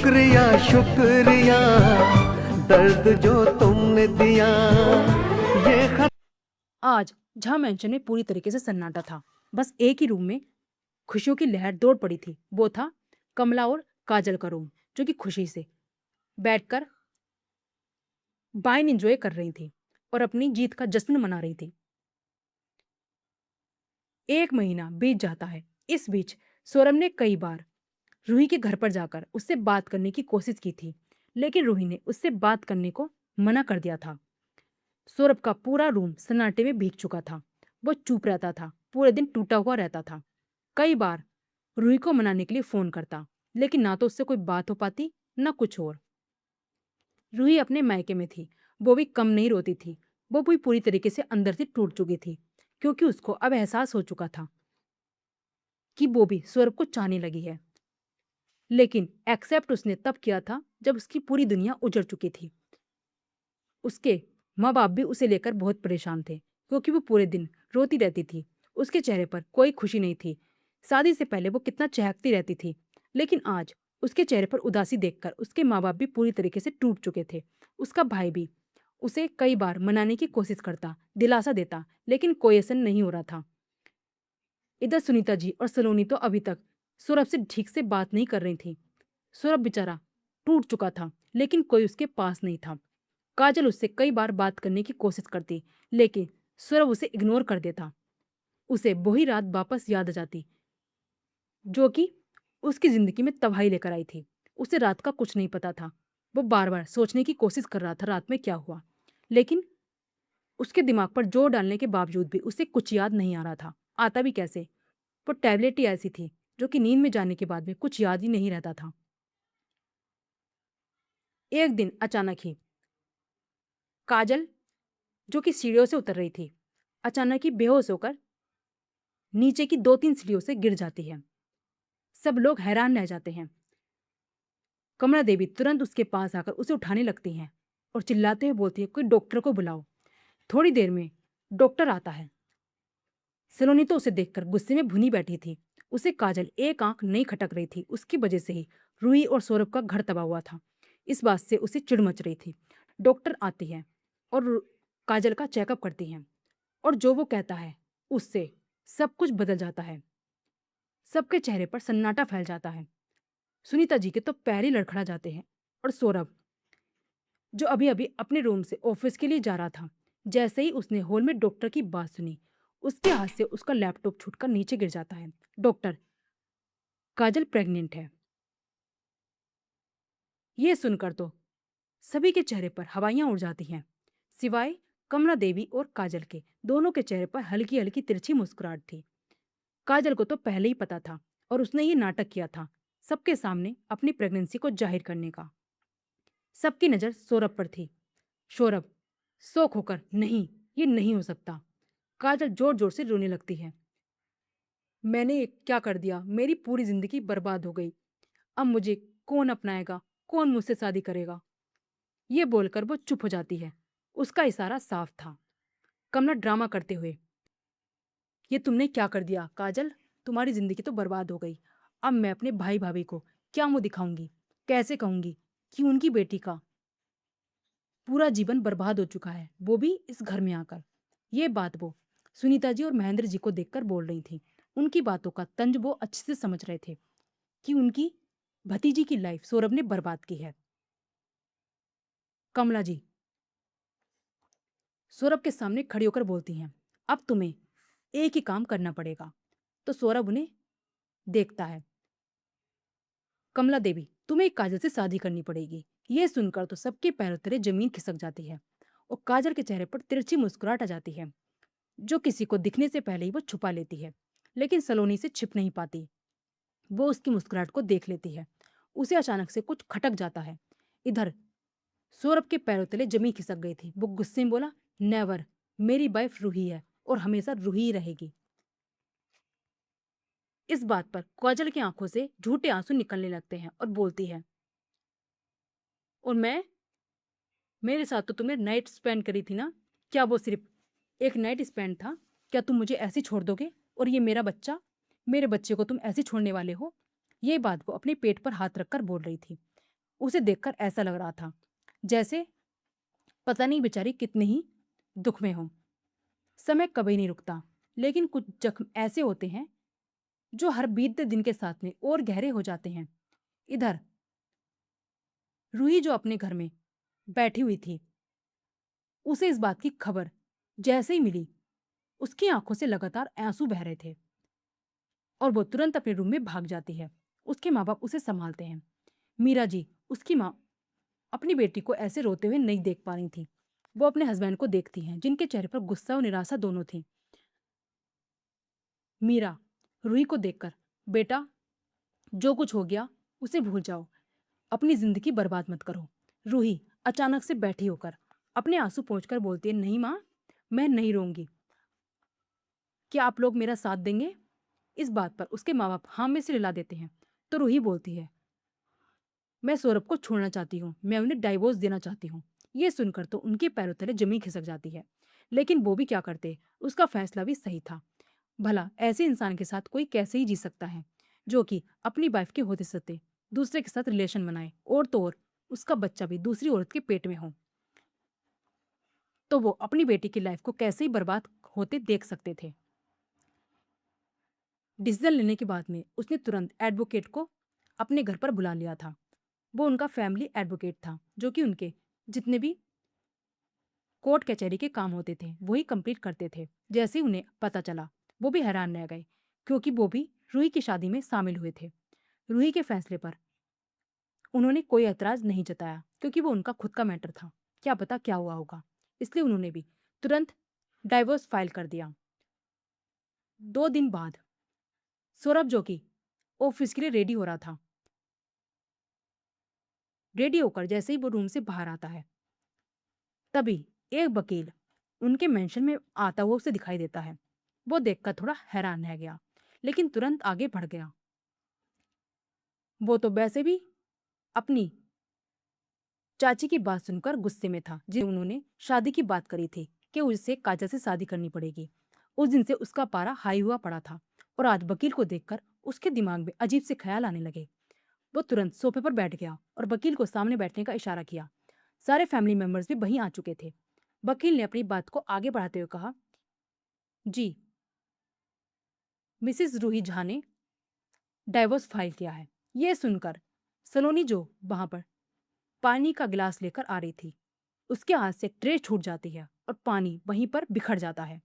शुक्रिया शुक्रिया, दर्द जो तुमने दिया ये खत। आज झा मैंशन में पूरी तरीके से सन्नाटा था। बस एक ही रूम में खुशियों की लहर दौड़ पड़ी थी। वो था कमला और काजल का रूम, जो कि खुशी से बैठकर वाइन एंजॉय कर रही थी और अपनी जीत का जश्न मना रही थी। एक महीना बीत जाता है। इस बीच सौरभ ने कई बार रूही के घर पर जाकर उससे बात करने की कोशिश की थी, लेकिन रूही ने उससे बात करने को मना कर दिया था। सौरभ का पूरा रूम सन्नाटे में भीग चुका था। वो चुप रहता था, पूरे दिन टूटा हुआ रहता था। कई बार रूही को मनाने के लिए फोन करता, लेकिन ना तो उससे कोई बात हो पाती, ना कुछ और। रूही अपने मायके में थी। वो भी कम नहीं रोती थी। वो भी पूरी तरीके से अंदर से टूट चुकी थी, क्योंकि उसको अब एहसास हो चुका था कि वो भी सौरभ को चाहने लगी है। लेकिन एक्सेप्ट उसने तब किया था जब उसकी पूरी दुनिया उजड़ चुकी थी। उसके माँ बाप भी उसे लेकर बहुत परेशान थे, क्योंकि वो पूरे दिन रोती रहती थी। उसके चेहरे पर कोई खुशी नहीं थी। शादी से पहले वो कितना चहकती रहती थी, लेकिन आज उसके चेहरे पर उदासी देखकर उसके माँ बाप भी पूरी तरीके से टूट चुके थे। उसका भाई भी उसे कई बार मनाने की कोशिश करता, दिलासा देता, लेकिन कोई असर नहीं हो रहा था। इधर सुनीता जी और सलोनी तो अभी तक सौरभ से ठीक से बात नहीं कर रही थी। सौरभ बेचारा टूट चुका था, लेकिन कोई उसके पास नहीं था। काजल उससे कई बार बात करने की कोशिश करती, लेकिन सौरभ उसे इग्नोर कर देता। उसे वही रात वापस याद आ जाती, जो कि उसकी जिंदगी में तबाही लेकर आई थी। उसे रात का कुछ नहीं पता था। वो बार बार सोचने की कोशिश कर रहा था रात में क्या हुआ, लेकिन उसके दिमाग पर जोर डालने के बावजूद भी उसे कुछ याद नहीं आ रहा था। आता भी कैसे? वो टैबलेट ही ऐसी थी जो कि नींद में जाने के बाद में कुछ याद ही नहीं रहता था। एक दिन अचानक ही काजल, जो कि सीढ़ियों से उतर रही थी, अचानक ही बेहोश होकर नीचे की 2-3 सीढ़ियों से गिर जाती है। सब लोग हैरान रह जाते हैं। कमला देवी तुरंत उसके पास आकर उसे उठाने लगती हैं और चिल्लाते हुए बोलती है, कोई डॉक्टर को बुलाओ। थोड़ी देर में डॉक्टर आता है। सलोनी तो उसे देखकर गुस्से में भुनी बैठी थी। उसे काजल एक आंख नहीं खटक रही थी। उसकी वजह से ही रूही और सौरभ का घर तबाह हुआ था। इस बात से उसे चिढ़ मच रही थी। डॉक्टर आती है और काजल का चेकअप करती हैं, और जो वो कहता है उससे सब कुछ बदल जाता है। सबके चेहरे पर सन्नाटा फैल जाता है। सुनीता जी के तो पैर ही लड़खड़ा जाते हैं, और सौरभ, जो अभी अभी अपने रूम से ऑफिस के लिए जा रहा था, जैसे ही उसने हॉल में डॉक्टर की बात सुनी, उसके हाथ से उसका लैपटॉप छूटकर नीचे गिर जाता है। डॉक्टर, काजल प्रेग्नेंट है। ये सुनकर तो सभी के चेहरे पर हवाइयां उड़ जाती हैं, सिवाय कमला देवी और काजल के। दोनों के चेहरे पर हल्की हल्की तिरछी मुस्कुराहट थी। काजल को तो पहले ही पता था, और उसने ये नाटक किया था सबके सामने अपनी प्रेगनेंसी को जाहिर करने का। सबकी नजर सौरभ पर थी। सौरभ शौक होकर, नहीं, ये नहीं हो सकता। काजल जोर जोर से रोने लगती है। मैंने ये क्या कर दिया? मेरी पूरी जिंदगी बर्बाद हो गई। अब मुझे कौन अपनाएगा? कौन मुझसे शादी करेगा? ये बोलकर वो चुप हो जाती है। उसका इशारा साफ था। कमला ड्रामा करते हुए, ये तुमने क्या कर दिया काजल? तुम्हारी जिंदगी तो बर्बाद हो गई। अब मैं अपने भाई भाभी को क्या मुंह दिखाऊंगी? कैसे कहूंगी कि उनकी बेटी का पूरा जीवन बर्बाद हो चुका है, वो भी इस घर में आकर? ये बात वो सुनीता जी और महेंद्र जी को देखकर बोल रही थी। उनकी बातों का तंज वो अच्छे से समझ रहे थे कि उनकी भतीजी की लाइफ सौरभ ने बर्बाद की है। कमला जी सौरभ के सामने खड़ी होकर बोलती हैं, अब तुम्हें एक ही काम करना पड़ेगा। तो सौरभ उन्हें देखता है। कमला देवी, तुम्हें काजल से शादी करनी पड़ेगी। ये सुनकर तो सबके पैरों तले जमीन खिसक जाती है, और काजल के चेहरे पर तिरछी मुस्कुराहट आ जाती है, जो किसी को दिखने से पहले ही वो छुपा लेती है। लेकिन सलोनी से छिप नहीं पाती। वो उसकी मुस्कुराहट को देख लेती है। उसे अचानक से कुछ खटक जाता है। इधर सौरभ के पैरों तले जमीन खिसक गई थी। वो गुस्से में बोला, नेवर, मेरी वाइफ रूही है और हमेशा रूही ही रहेगी। इस बात पर काजल की आंखों से झूठे आंसू निकलने लगते हैं और बोलती है, और मैं, मेरे साथ तो तुमने नाइट स्पेंड करी थी ना? क्या वो सिर्फ एक नाइट स्पेंड था? क्या तुम मुझे ऐसे छोड़ दोगे? और ये मेरा बच्चा, मेरे बच्चे को तुम ऐसे छोड़ने वाले हो? ये बात वो अपने पेट पर हाथ रखकर बोल रही थी। उसे देखकर ऐसा लग रहा था जैसे पता नहीं बेचारी कितने ही दुख में हो। समय कभी नहीं रुकता, लेकिन कुछ जख्म ऐसे होते हैं जो हर बीतते दिन के साथ में और गहरे हो जाते हैं। इधर रूही जो अपने घर में बैठी हुई थी, उसे इस बात की खबर जैसे ही मिली, उसकी आंखों से लगातार आंसू बह रहे थे और वो तुरंत अपने रूम में भाग जाती है। उसके माँ बाप उसे संभालते हैं। मीरा जी, उसकी माँ, अपनी बेटी को ऐसे रोते हुए नहीं देख पा रही थी। वो अपने हस्बैंड को देखती हैं, जिनके चेहरे पर गुस्सा और निराशा दोनों थी। मीरा रूही को देखकर, बेटा, जो कुछ हो गया उसे भूल जाओ, अपनी जिंदगी बर्बाद मत करो। रूही अचानक से बैठी होकर अपने आंसू पोंछकर बोलती है, नहीं माँ, मैं नहीं रोऊंगी। क्या आप लोग मेरा साथ देंगे? इस बात पर उसके माँ बाप हाँ में से हिला देते हैं। तो रूही बोलती है, मैं सौरभ को छोड़ना चाहती हूँ, मैं उन्हें डाइवोर्स देना चाहती हूँ। ये सुनकर तो उनके पैरों तले जमीन खिसक जाती है। लेकिन वो भी क्या करते, उसका फैसला भी सही था। भला ऐसे इंसान के साथ कोई कैसे ही जी सकता है जो कि अपनी वाइफ के होते सत्ते दूसरे के साथ रिलेशन बनाए, और तो और उसका बच्चा भी दूसरी औरत के पेट में हो। तो वो अपनी बेटी की लाइफ को कैसे ही बर्बाद होते देख सकते थे। डिसीजन लेने के बाद में उसने तुरंत एडवोकेट को अपने घर पर बुला लिया था। वो उनका फैमिली एडवोकेट था, जो कि उनके जितने भी कोर्ट कचहरी के काम होते थे वही कंप्लीट करते थे। जैसे ही उन्हें पता चला, वो भी हैरान रह गए, क्योंकि वो भी रूही की शादी में शामिल हुए थे। रूही के फैसले पर उन्होंने कोई ऐतराज नहीं जताया, क्योंकि वो उनका खुद का मैटर था। क्या पता क्या हुआ होगा, इसलिए उन्होंने भी तुरंत डाइवोर्स फाइल कर दिया। 2 दिन बाद सौरभ, जो कि ऑफिस के लिए रेडी हो रहा था, रेडी होकर जैसे ही वो रूम से बाहर आता है, तभी एक वकील उनके मेंशन में आता हुआ उसे दिखाई देता है। वो देखकर थोड़ा हैरान रह गया, लेकिन तुरंत आगे बढ़ गया। वो तो वैसे भी अपनी चाची की बात सुनकर गुस्से में था, जिन उन्होंने शादी की बात करी थी कि उसे काजल से शादी करनी पड़ेगी। उस दिन से उसका पारा हाई हुआ पड़ा था, और आज वकील को देखकर उसके दिमाग में अजीब से ख्याल आने लगे। वो तुरंत सोफे पर बैठ गया और वकील को सामने बैठने का इशारा किया। सारे फैमिली मेंबर्स भी वहीं आ चुके थे। वकील ने अपनी बात को आगे बढ़ाते हुए कहा, जी, मिसिस रूही झा ने डाइवोर्स फाइल किया है। यह सुनकर सलोनी, जो वहां पर पानी का गिलास लेकर आ रही थी, उसके हाथ से ट्रे छूट जाती है और पानी वहीं पर बिखर जाता है।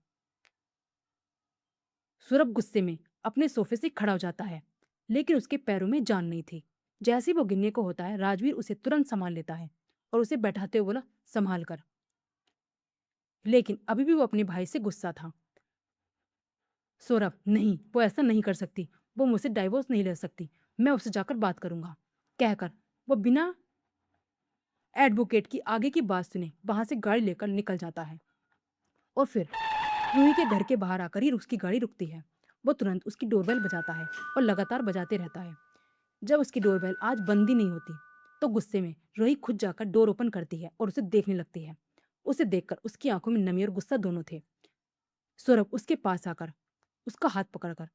सौरभ गुस्से में अपने सोफे से खड़ा हो जाता है, लेकिन उसके पैरों में जान नहीं थी। जैसे ही वो गिरने को होता है, राजवीर उसे तुरंत संभाल लेता है और उसे बैठाते हुए बोला, संभाल कर। लेकिन अभी भी वो अपने भाई से गुस्सा था। सौरभ, नहीं, वो ऐसा नहीं कर सकती, वो मुझसे डाइवोर्स नहीं ले सकती, मैं उससे जाकर बात करूंगा, कहकर वो बिना एडवोकेट की आगे की बात सुने वहां से गाड़ी लेकर निकल जाता है। और फिर रूही के घर के बाहर आकर ही उसकी गाड़ी रुकती है। वो तुरंत उसकी डोरबेल बजाता है और लगातार बजाते रहता है। जब उसकी डोरबेल आज बंद ही नहीं होती, तो गुस्से में रूही खुद जाकर डोर ओपन करती है और उसे देखने लगती है। उसे देखकर उसकी आंखों में नमी और गुस्सा दोनों थे। सौरभ उसके पास आकर उसका हाथ पकड़कर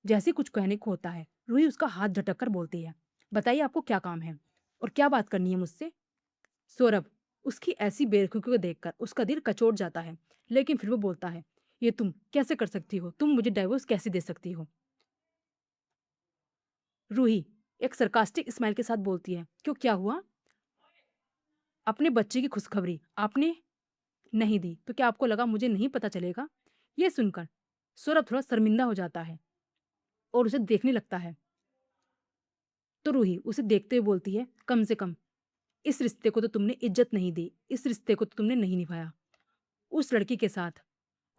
जैसे कुछ कहने को होता है, रूही उसका हाथ झटक कर बोलती है, बताइए आपको क्या काम है और क्या बात करनी है मुझसे। सौरभ उसकी ऐसी बेरखुरी को देखकर उसका दिल कचोट जाता है, लेकिन फिर वो बोलता है, ये तुम कैसे कर सकती हो, तुम मुझे डाइवोर्स कैसे दे सकती हो। रूही एक सरकास्टिक स्माइल के साथ बोलती है, क्यों, क्या हुआ? अपने बच्चे की खुशखबरी आपने नहीं दी तो क्या आपको लगा मुझे नहीं पता चलेगा? ये सुनकर सौरभ थोड़ा शर्मिंदा हो जाता है और उसे देखने लगता है। तो रूही उसे देखते हुए बोलती है, कम से कम इस रिश्ते को तो तुमने इज्जत नहीं दी, इस रिश्ते को तो तुमने नहीं निभाया। उस लड़की के साथ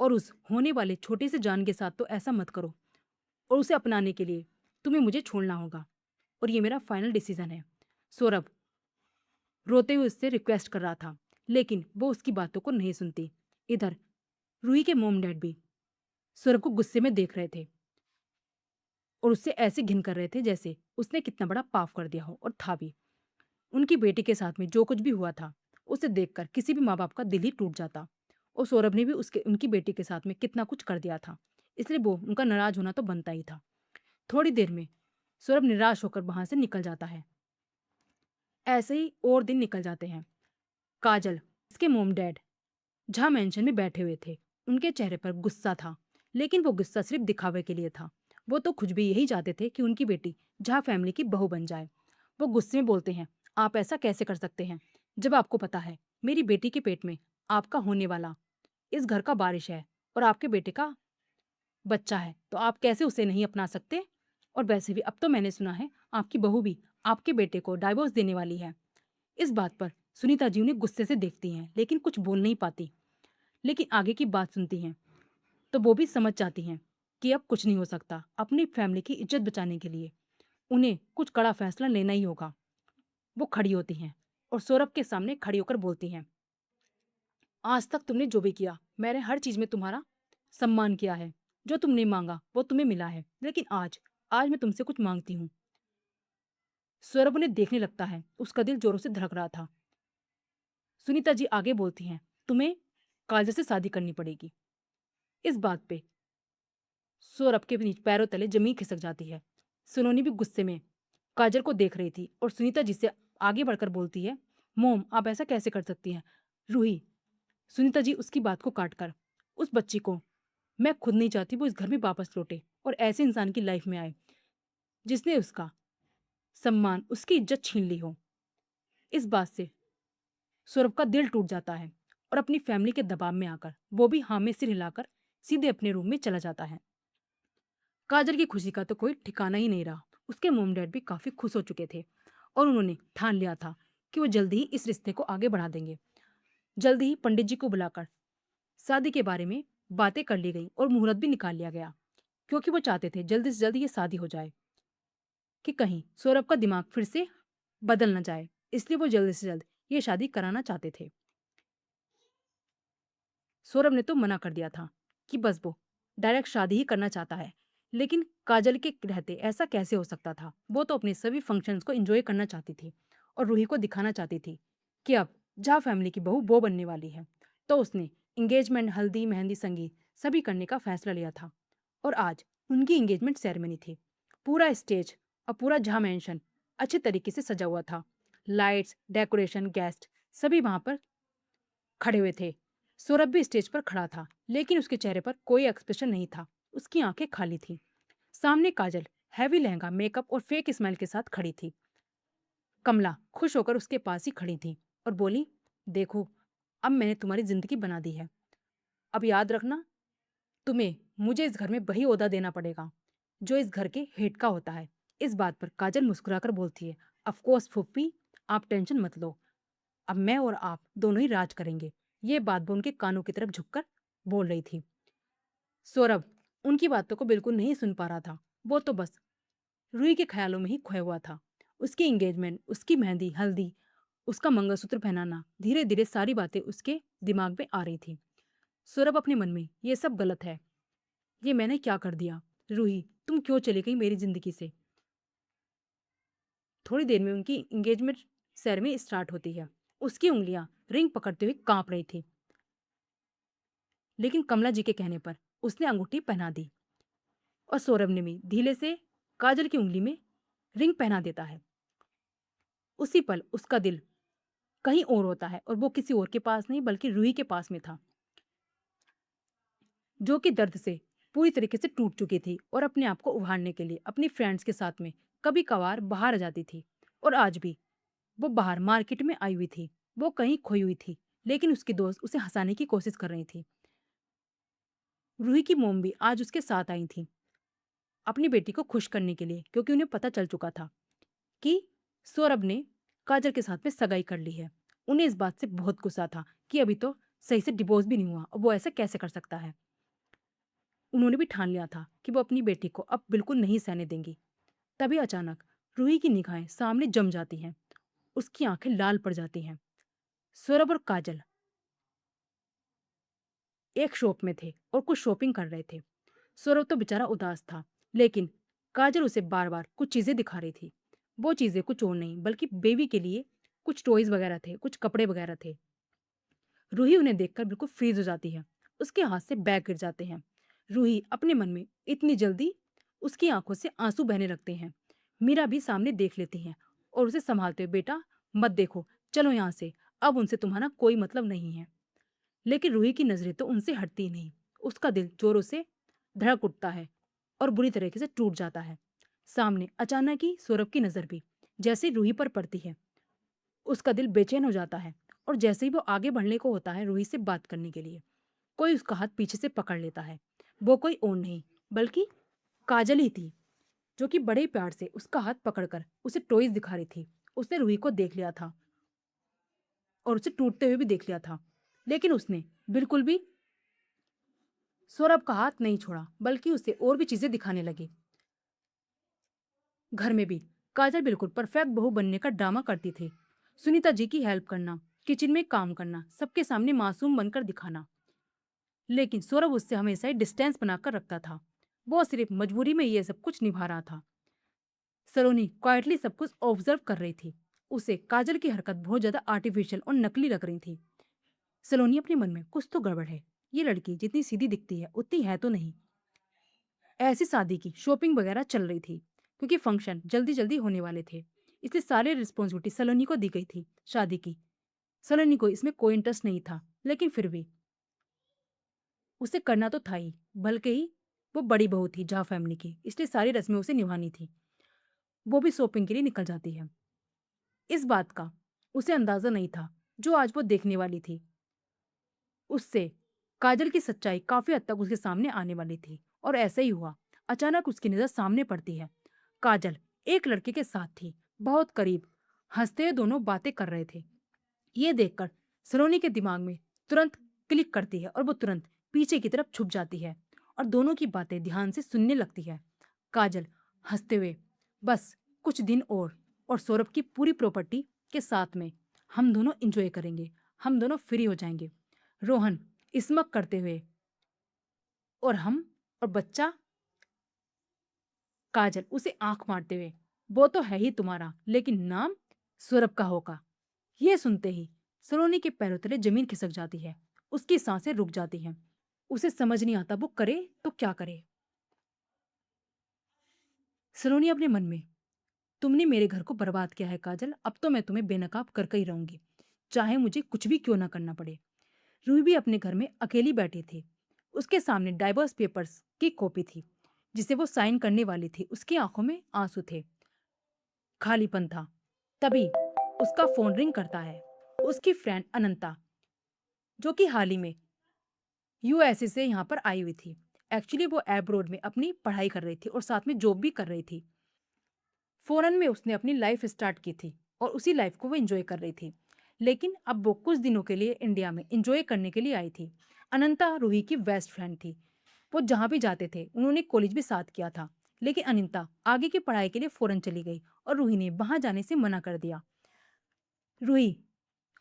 और उस होने वाले छोटे से जान के साथ तो ऐसा मत करो, और उसे अपनाने के लिए तुम्हें मुझे छोड़ना होगा, और ये मेरा फाइनल डिसीजन है। सौरभ रोते हुए उससे रिक्वेस्ट कर रहा था, लेकिन वो उसकी बातों को नहीं सुनती। इधर रूही के मोम डैड भी सौरभ को गुस्से में देख रहे थे और उससे ऐसे घिन कर रहे थे जैसे उसने कितना बड़ा पाप कर दिया हो, और था भी। उनकी बेटी के साथ में जो कुछ भी हुआ था, उसे देखकर किसी भी माँ बाप का दिल ही टूट जाता। और सौरभ ने भी उसके उनकी बेटी के साथ में कितना कुछ कर दिया था, इसलिए वो उनका नाराज होना तो बनता ही था। थोड़ी देर में सौरभ निराश होकर वहां से निकल जाता है। ऐसे ही और दिन निकल जाते हैं। काजल, इसके मोम डैड जहाँ मेंशन में बैठे हुए थे, उनके चेहरे पर गुस्सा था, लेकिन वो गुस्सा सिर्फ दिखावे के लिए था। वो तो खुद भी यही चाहते थे कि उनकी बेटी जहाँ फैमिली की बहू बन जाए। वो गुस्से में बोलते हैं, आप ऐसा कैसे कर सकते हैं जब आपको पता है मेरी बेटी के पेट में आपका होने वाला इस घर का वारिस है और आपके बेटे का बच्चा है, तो आप कैसे उसे नहीं अपना सकते? और वैसे भी अब तो मैंने सुना है आपकी बहू भी आपके बेटे को डाइवोर्स देने वाली है। इस बात पर सुनीता जी उन्हें गुस्से से देखती हैं, लेकिन कुछ बोल नहीं पाती। लेकिन आगे की बात सुनती हैं तो वो भी समझ जाती हैं कि अब कुछ नहीं हो सकता। अपनी फैमिली की इज्जत बचाने के लिए उन्हें कुछ कड़ा फैसला लेना ही होगा। वो खड़ी होती हैं और सौरभ के सामने खड़ी होकर बोलती हैं, आज तक तुमने जो भी किया, मैंने हर चीज में तुम्हारा सम्मान किया है। जो तुमने मांगा वो तुम्हें मिला है, लेकिन आज आज मैं तुमसे कुछ मांगती हूँ। सौरभ उन्हें देखने लगता है, उसका दिल जोरों से धड़क रहा था। सुनीता जी आगे बोलती हैं, तुम्हें काजल से शादी करनी पड़ेगी। इस बात पे सौरभ के पैरों तले जमीन खिसक जाती है। सुनोनी भी गुस्से में काजल को देख रही थी और सुनीता जी से आगे बढ़कर बोलती है, मोम आप ऐसा कैसे कर सकती हैं? रूही, सुनीता जी उसकी बात को काट कर, उस बच्ची को मैं खुद नहीं चाहती वो इस घर में वापस लौटे और ऐसे इंसान की लाइफ में आए जिसने उसका सम्मान, उसकी इज्जत छीन ली हो। इस बात से सौरभ का दिल टूट जाता है और अपनी फैमिली के दबाव में आकर वो भी हाँ में सिर हिलाकर सीधे अपने रूम में चला जाता है। काजल की खुशी का तो कोई ठिकाना ही नहीं रहा। उसके मोम डैड भी काफी खुश हो चुके थे और उन्होंने ठान लिया था कि वो जल्दी ही इस रिश्ते को आगे बढ़ा देंगे। जल्दी ही पंडित जी को बुलाकर शादी के बारे में बातें कर ली गई और मुहूर्त भी निकाल लिया गया, क्योंकि वो चाहते थे जल्दी से जल्दी ये शादी हो जाए कि कहीं सौरभ का दिमाग फिर से बदल न जाए। इसलिए वो जल्दी से जल्द ये शादी कराना चाहते थे। सौरभ ने तो मना कर दिया था कि बस वो डायरेक्ट शादी ही करना चाहता है, लेकिन काजल के रहते ऐसा कैसे हो सकता था? वो तो अपने सभी फंक्शंस को एंजॉय करना चाहती थी और रूही को दिखाना चाहती थी कि अब जहाँ फैमिली की बहू वो बनने वाली है। तो उसने इंगेजमेंट, हल्दी, मेहंदी, संगीत सभी करने का फैसला लिया था और आज उनकी इंगेजमेंट सेरेमनी थी। पूरा स्टेज और पूरा जहाँ मेंशन अच्छे तरीके से सजा हुआ था। लाइट्स, डेकोरेशन, गेस्ट सभी वहां पर खड़े हुए थे। सौरभ भी स्टेज पर खड़ा था, लेकिन उसके चेहरे पर कोई एक्सप्रेशन नहीं था। उसकी आंखें खाली थीं। सामने काजल हैवी लहंगा, मेकअप और फेक स्माइल के साथ खड़ी थी। कमला खुश होकर उसके पास ही खड़ी थी और बोली, देखो अब मैंने तुम्हारी जिंदगी बना दी है। अब याद रखना, तुम्हें मुझे इस घर में वही ओहदा देना पड़ेगा जो इस घर के हेड का होता है। इस बात पर काजल मुस्कुराकर बोलती है, ऑफ कोर्स फुप्पी, आप टेंशन मत लो। अब मैं और आप दोनों ही राज करेंगे। ये बात वो उनके कानों की तरफ झुककर बोल रही थी। सौरभ उनकी बातों को बिल्कुल नहीं सुन पा रहा था। वो तो बस रूही के ख्यालों में ही खोया हुआ था। उसकी एंगेजमेंट, उसकी मेहंदी, हल्दी, उसका मंगलसूत्र पहनाना, धीरे धीरे सारी बातें उसके दिमाग में आ रही थी। सौरभ अपने मन में, ये सब गलत है, ये मैंने क्या कर दिया? रूही तुम क्यों चली गई मेरी जिंदगी से? थोड़ी देर में उनकी एंगेजमेंट सेरेमनी स्टार्ट होती है। उसकी उंगलियां रिंग पकड़ते हुए कांप रही थी, लेकिन कमला जी के कहने पर उसने अंगूठी पहना दी और सौरभ ने भी धीरे से काजल की उंगली में रिंग पहना देता है। उसी पल उसका दिल कहीं और होता है और वो किसी और के पास नहीं बल्कि रूही के पास में था, जो कि दर्द से पूरी तरीके से टूट चुकी थी और अपने आप को उभारने के लिए अपनी फ्रेंड्स के साथ में कभी कभार बाहर आ जाती थी। और आज भी वो बाहर मार्केट में आई हुई थी। वो कहीं खोई हुई थी, लेकिन उसकी दोस्त उसे हंसाने की कोशिश कर रही थी। रूही की मोम भी आज उसके साथ आई थी अपनी बेटी को खुश करने के लिए, क्योंकि उन्हें पता चल चुका था कि सौरभ ने काजल के साथ में सगाई कर ली है। उन्हें इस बात से बहुत गुस्सा था कि अभी तो सही से डिवोर्स भी नहीं हुआ और वो ऐसा कैसे कर सकता है। उन्होंने भी ठान लिया था कि वो अपनी बेटी को अब बिल्कुल नहीं सहने देंगी। तभी अचानक रूही की निगाहें सामने जम जाती हैं। उसकी आंखें लाल पड़ जाती हैं। सौरभ और काजल एक शॉप में थे और कुछ शॉपिंग कर रहे थे। सौरभ तो बेचारा उदास था, लेकिन काजल उसे बार बार कुछ चीजें दिखा रही थी। वो चीजें कुछ और नहीं बल्कि बेबी के लिए कुछ टॉयज वगैरह थे, कुछ कपड़े वगैरह थे। रूही उन्हें देखकर बिल्कुल फ्रीज हो जाती है। उसके हाथ से बैग गिर जाते हैं। रूही अपने मन में, इतनी जल्दी? उसकी आंखों से आंसू बहने लगते हैं। मीरा भी सामने देख लेती हैं और उसे संभालते हुए, बेटा मत देखो, चलो यहाँ से, अब उनसे तुम्हारा कोई मतलब नहीं है। लेकिन रूही की नज़रें तो उनसे हटती नहीं। उसका दिल जोरों से धड़क उठता है और बुरी तरीके से टूट जाता है। सामने अचानक ही सौरभ की नज़र भी जैसे ही रूही पर पड़ती है, उसका दिल बेचैन हो जाता है और जैसे ही वो आगे बढ़ने को होता है रूही से बात करने के लिए, कोई उसका हाथ पीछे से पकड़ लेता है। वो कोई और नहीं, बल्कि काजल ही थी, जो कि बड़े प्यार से उसका हाथ पकड़कर उसे टॉयज दिखा रही थी। उसने रूही को देख लिया था और उसे टूटते हुए भी देख लिया था, लेकिन उसने बिल्कुल भी सौरभ का हाथ नहीं छोड़ा, बल्कि उसे और भी चीजें दिखाने लगी। घर में भी काजल बिल्कुल परफेक्ट बहू बनने का ड्रामा करती थी। सुनीता जी की हेल्प करना, किचन में काम करना, सबके सामने मासूम बनकर दिखाना। लेकिन सौरभ उससे हमेशा ही डिस्टेंस बनाकर रखता था। वो सिर्फ मजबूरी में ये सब कुछ निभा रहा था। सलोनी क्वाइटली सब कुछ ऑब्जर्व कर रही थी। उसे काजल की हरकत बहुत ज्यादा आर्टिफिशियल और नकली लग रही थी। सलोनी अपने मन में कुछ तो गड़बड़ है, ये लड़की जितनी सीधी दिखती है उतनी है तो नहीं। ऐसी शादी की शॉपिंग वगैरह चल रही थी, क्योंकि फंक्शन जल्दी जल्दी होने वाले थे, इसलिए सारी रिस्पॉन्सिबिलिटी सलोनी को दी गई थी शादी की। सलोनी को इसमें कोई इंटरेस्ट नहीं था, लेकिन फिर भी उसे करना तो था ही, बल्कि ही वो बड़ी बहू थी झा फैमिली की, इसलिए सारी रस्में उसे निभानी थी। वो भी शॉपिंग के लिए निकल जाती है। इस बात का उसे अंदाजा नहीं था जो आज वो देखने वाली थी। उससे काजल की सच्चाई काफी हद तक उसके सामने आने वाली थी, और ऐसा ही हुआ। अचानक उसकी नजर सामने पड़ती है। काजल एक लड़के के साथ थी, बहुत करीब, हंसते हुए दोनों बातें कर रहे थे। ये देखकर सलोनी के दिमाग में तुरंत क्लिक करती है और वो तुरंत पीछे की तरफ छुप जाती है और दोनों की बातें ध्यान से सुनने लगती है। काजल हंसते हुए, बस कुछ दिन और सौरभ की पूरी प्रॉपर्टी के साथ में हम दोनों एंजॉय करेंगे, हम दोनों फ्री हो जाएंगे। रोहन इस्मक करते हुए, और हम, और बच्चा। काजल उसे आंख मारते हुए, वो तो है ही तुम्हारा, लेकिन नाम सौरभ का होगा। ये सुनते ही सलोनी के पैरों तले जमीन खिसक जाती है। उसकी सांसें रुक जाती हैं। उसे समझ नहीं आता वो करे तो क्या करे। सलोनी अपने मन में, तुमने मेरे घर को बर्बाद किया है काजल, अब तो मैं तुम्हें बेनकाब करके ही रहूंगी, चाहे मुझे कुछ भी क्यों ना करना पड़े। रूही भी अपने घर में अकेली बैठी थी। उसके सामने डाइवर्स पेपर्स की कॉपी थी, जिसे वो साइन करने वाली थी। उसकी आंखों में आंसू थे, खालीपन था। तभी उसका फोन रिंग करता है। उसकी फ्रेंड अनंता, जो कि हाल ही में यूएसए से यहाँ पर आई हुई थी। एक्चुअली वो एब्रोड में अपनी पढ़ाई कर रही थी और साथ में जॉब भी कर रही थी। फॉरेन में उसने अपनी लाइफ स्टार्ट की थी और उसी लाइफ को वो एंजॉय कर रही थी। लेकिन अब वो कुछ दिनों के लिए इंडिया में एंजॉय करने के लिए आई थी। अनंता रूही की बेस्ट फ्रेंड थी। वो जहाँ भी जाते थे उन्होंने कॉलेज भी साथ किया था। लेकिन अनिता आगे की पढ़ाई के लिए फॉरेन चली गई और रूही ने वहां जाने से मना कर दिया। रूही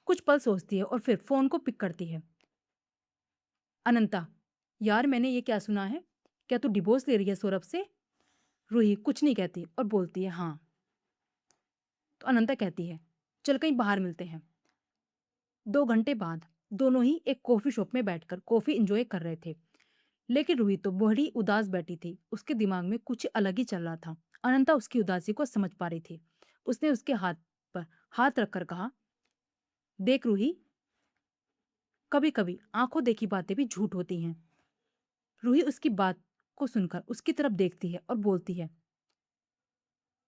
कुछ पल सोचती है और फिर फोन को पिक करती है। अनंता, यार मैंने ये क्या सुना है, क्या तू डिवोर्स ले रही है सौरभ से? रूही कुछ नहीं कहती और बोलती है हाँ। तो अनंता कहती है, चल कहीं बाहर मिलते हैं। 2 घंटे बाद दोनों ही एक कॉफी शॉप में बैठकर कॉफी इंजॉय कर रहे थे। लेकिन रूही तो बड़ी उदास बैठी थी, उसके दिमाग में कुछ अलग ही चल रहा था। अनंता उसकी उदासी को समझ पा रही थी। उसने उसके हाथ पर हाथ रखकर कहा, देख रूही, कभी कभी आंखों देखी बातें भी झूठ होती हैं। रूही उसकी बात को सुनकर उसकी तरफ देखती है और बोलती है,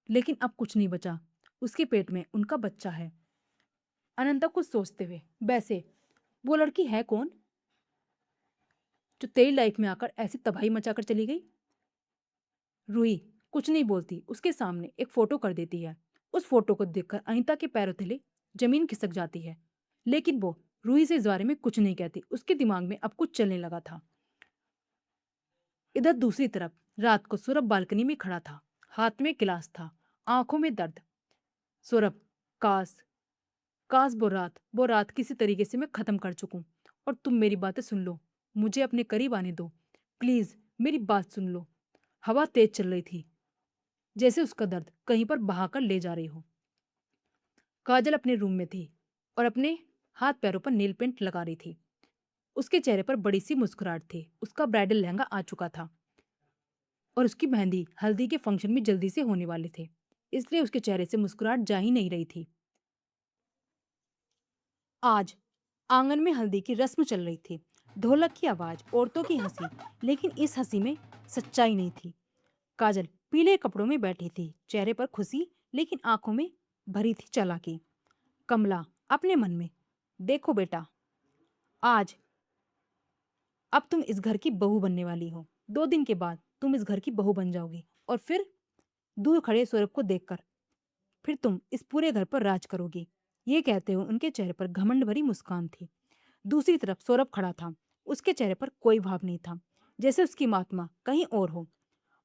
लेकिन अब कुछ नहीं बचा, उसके पेट में उनका बच्चा है। अनंता कुछ सोचते हुए, वैसे वो लड़की है कौन जो तेरी लाइफ में आकर ऐसी तबाही मचाकर चली गई? रूही कुछ नहीं बोलती, उसके सामने एक फोटो कर देती है। उस फोटो को देखकर अनिता के पैरों तले जमीन खिसक जाती है। लेकिन वो रूही से इस बारे में कुछ नहीं कहती। उसके दिमाग में अब कुछ चलने लगा था। इधर दूसरी तरफ रात को सौरभ बालकनी में खड़ा था, हाथ में गिलास था, आंखों में दर्द। सौरभ, काश, काश वो रात किसी तरीके से मैं खत्म कर चुकूं, और तुम मेरी बातें सुन लो, मुझे अपने करीब आने दो, प्लीज मेरी बात सुन लो। हवा तेज चल रही थी, जैसे उसका दर्द कहीं पर बहाकर ले जा रही हो। काजल अपने रूम में थी और अपने हाथ पैरों पर नेल पेंट लगा रही थी। उसके चेहरे पर बड़ी सी मुस्कुराहट थी। उसका ब्राइडल लहंगा आ चुका था और उसकी मेहंदी हल्दी के फंक्शन में जल्दी से होने वाले थे, इसलिए उसके चेहरे से मुस्कुराहट जा ही नहीं रही थी। आज आंगन में हल्दी की रस्म चल रही थी। ढोलक की आवाज, औरतों की हंसी, लेकिन इस हंसी में सच्चाई नहीं थी। काजल पीले कपड़ों में बैठी थी, चेहरे पर खुशी, लेकिन आंखों में भरी थी चालाकी। कमला अपने मन में, देखो बेटा, आज अब तुम इस घर की बहू बनने वाली हो। 2 दिन के बाद तुम इस घर की बहू बन जाओगी, और फिर दूर खड़े सौरभ को देखकर फिर तुम इस पूरे घर पर राज करोगी। ये कहते हुए उनके चेहरे पर घमंड भरी मुस्कान थी। दूसरी तरफ सौरभ खड़ा था। उसके चेहरे पर कोई भाव नहीं था, जैसे उसकी महात्मा कहीं और हो।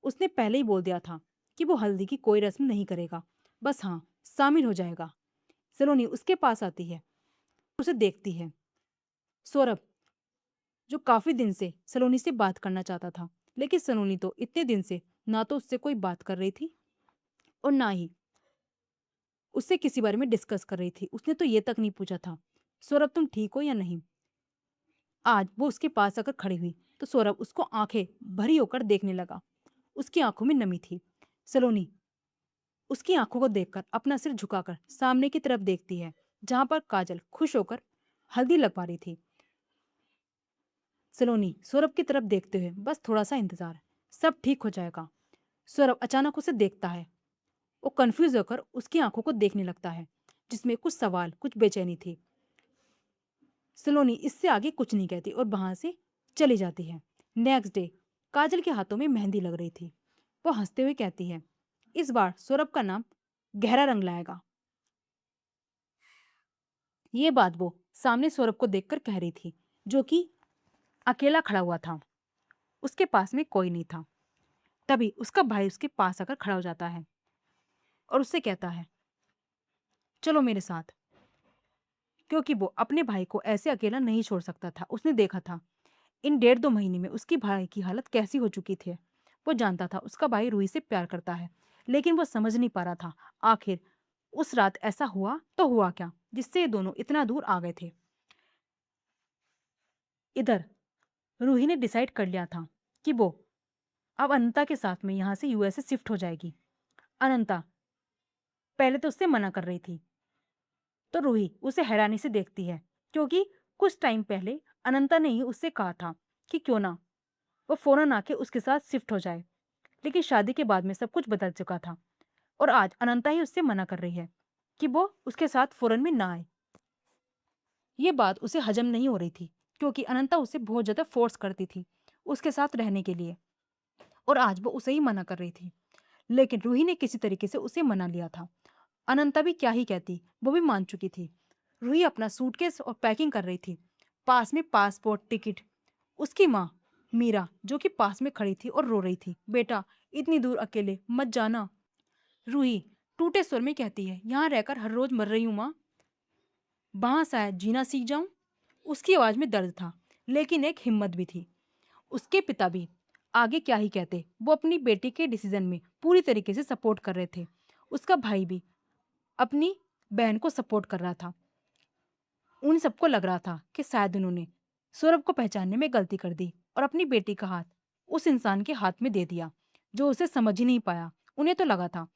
उसने पहले ही बोल दिया था कि वो हल्दी की कोई रस्म नहीं करेगा, बस हाँ, शामिल हो जाएगा। सलोनी उसके पास आती है, उसे देखती है। सौरभ, जो काफी दिन से सलोनी से बात करना चाहता था, लेकिन सलोनी तो इतने दिन से ना तो उससे कोई बात कर रही थी और ना ही उससे किसी बारे में डिस्कस कर रही थी। उसने तो ये तक नहीं पूछा था, सौरभ तुम ठीक हो या नहीं। आज वो उसके पास आकर खड़ी हुई तो सौरभ उसको आंखें भरी होकर देखने लगा। उसकी आंखों में नमी थी। सलोनी उसकी आंखों को देखकर अपना सिर झुकाकर सामने की तरफ देखती है, जहां पर काजल खुश होकर हल्दी लगवा रही थी। सलोनी सौरभ की तरफ देखते हुए, बस थोड़ा सा इंतजार, सब ठीक हो जाएगा। सौरभ अचानक उसे देखता है। वो कंफ्यूज होकर उसकी आंखों को देखने लगता है, जिसमें कुछ सवाल, कुछ बेचैनी थी। सलोनी इससे आगे कुछ नहीं कहती और वहां से चली जाती है। नेक्स्ट डे काजल के हाथों में मेहंदी लग रही थी। वो हंसते हुए कहती है, इस बार सौरभ का नाम गहरा रंग लाएगा। ये बात वो सामने सौरभ को देखकर कह रही थी, जो कि अकेला खड़ा हुआ था। उसके पास में कोई नहीं था। तभी उसका भाई उसके पास आकर खड़ा हो जाता है और उससे कहता है, चलो मेरे साथ, क्योंकि वो अपने भाई को ऐसे अकेला नहीं छोड़ सकता था। उसने देखा था इन 1.5-2 महीने में उसकी भाई की हालत कैसी हो चुकी थी। वो जानता था उसका भाई रूही से प्यार करता है, लेकिन वो समझ नहीं पा रहा था आखिर उस रात ऐसा हुआ तो हुआ क्या, जिससे ये दोनों इतना दूर आ गए थे। इधर रूही ने डिसाइड कर लिया था कि वो अब अनंता के साथ में यहाँ से यूएस से शिफ्ट हो जाएगी। अनंता पहले तो उससे मना कर रही थी, तो रूही उसे हैरानी से देखती है, क्योंकि कुछ टाइम पहले अनंता ने ही उससे कहा था कि क्यों ना वो फौरन आके उसके साथ शिफ्ट हो जाए। लेकिन शादी के बाद में सब कुछ बदल चुका था और आज अनंता ही उससे मना कर रही है कि वो उसके साथ फौरन में ना आए। ये बात उसे हजम नहीं हो रही थी, क्योंकि अनंता उसे बहुत ज्यादा फोर्स करती थी उसके साथ रहने के लिए, और आज वो उसे ही मना कर रही थी। लेकिन रूही ने किसी तरीके से उसे मना लिया था। अनंता भी क्या ही कहती, वो भी मान चुकी थी। रूही अपना सूटकेस और पैकिंग कर रही थी। पास में पासपोर्ट, टिकट। उसकी माँ मीरा, जो कि पास में खड़ी थी और रो रही थी, बेटा इतनी दूर अकेले मत जाना। रूही टूटे स्वर में कहती है, यहाँ रहकर हर रोज मर रही हूँ माँ, वहां शायद जीना सीख जाऊं। उसकी आवाज में दर्द था, लेकिन एक हिम्मत भी थी। उसके पिता भी आगे क्या ही कहते, वो अपनी बेटी के डिसीजन में पूरी तरीके से सपोर्ट कर रहे थे। उसका भाई भी अपनी बहन को सपोर्ट कर रहा था। उन सबको लग रहा था कि शायद उन्होंने सौरभ को पहचानने में गलती कर दी और अपनी बेटी का हाथ उस इंसान के हाथ में दे दिया जो उसे समझ ही नहीं पाया। उन्हें तो लगा था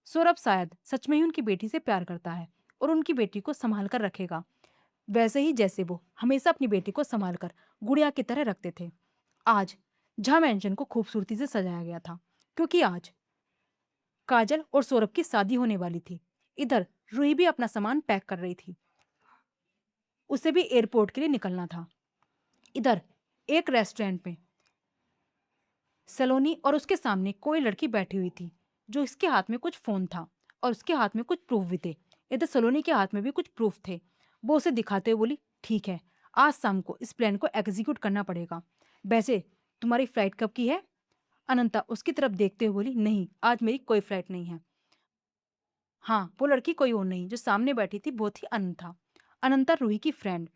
सौरभ शायद सच में ही उनकी बेटी से प्यार करता है और उनकी बेटी को संभाल कर रखेगा, वैसे ही जैसे वो हमेशा अपनी बेटी को संभाल कर गुड़िया की तरह रखते थे। आज झा मैंशन को खूबसूरती से सजाया गया था, क्योंकि आज काजल और सौरभ की शादी होने वाली थी। इधर रूही भी अपना सामान पैक कर रही थी, उसे भी एयरपोर्ट के लिए निकलना था। इधर एक रेस्टोरेंट में सलोनी और उसके सामने कोई लड़की बैठी हुई थी, जो इसके हाथ में कुछ फोन था और उसके हाथ में कुछ प्रूफ भी थे। इधर सलोनी के हाथ में भी कुछ प्रूफ थे। वो उसे दिखाते हुए बोली, ठीक है, आज शाम को इस प्लान को एग्जीक्यूट करना पड़ेगा। वैसे तुम्हारी फ्लाइट कब की है। अनंता उसकी तरफ देखते हुए बोली, नहीं आज मेरी कोई फ्लाइट नहीं है। हाँ, वो लड़की कोई और नहीं जो सामने बैठी थी, वो थी अनंता। अनंता रूही की फ्रेंड।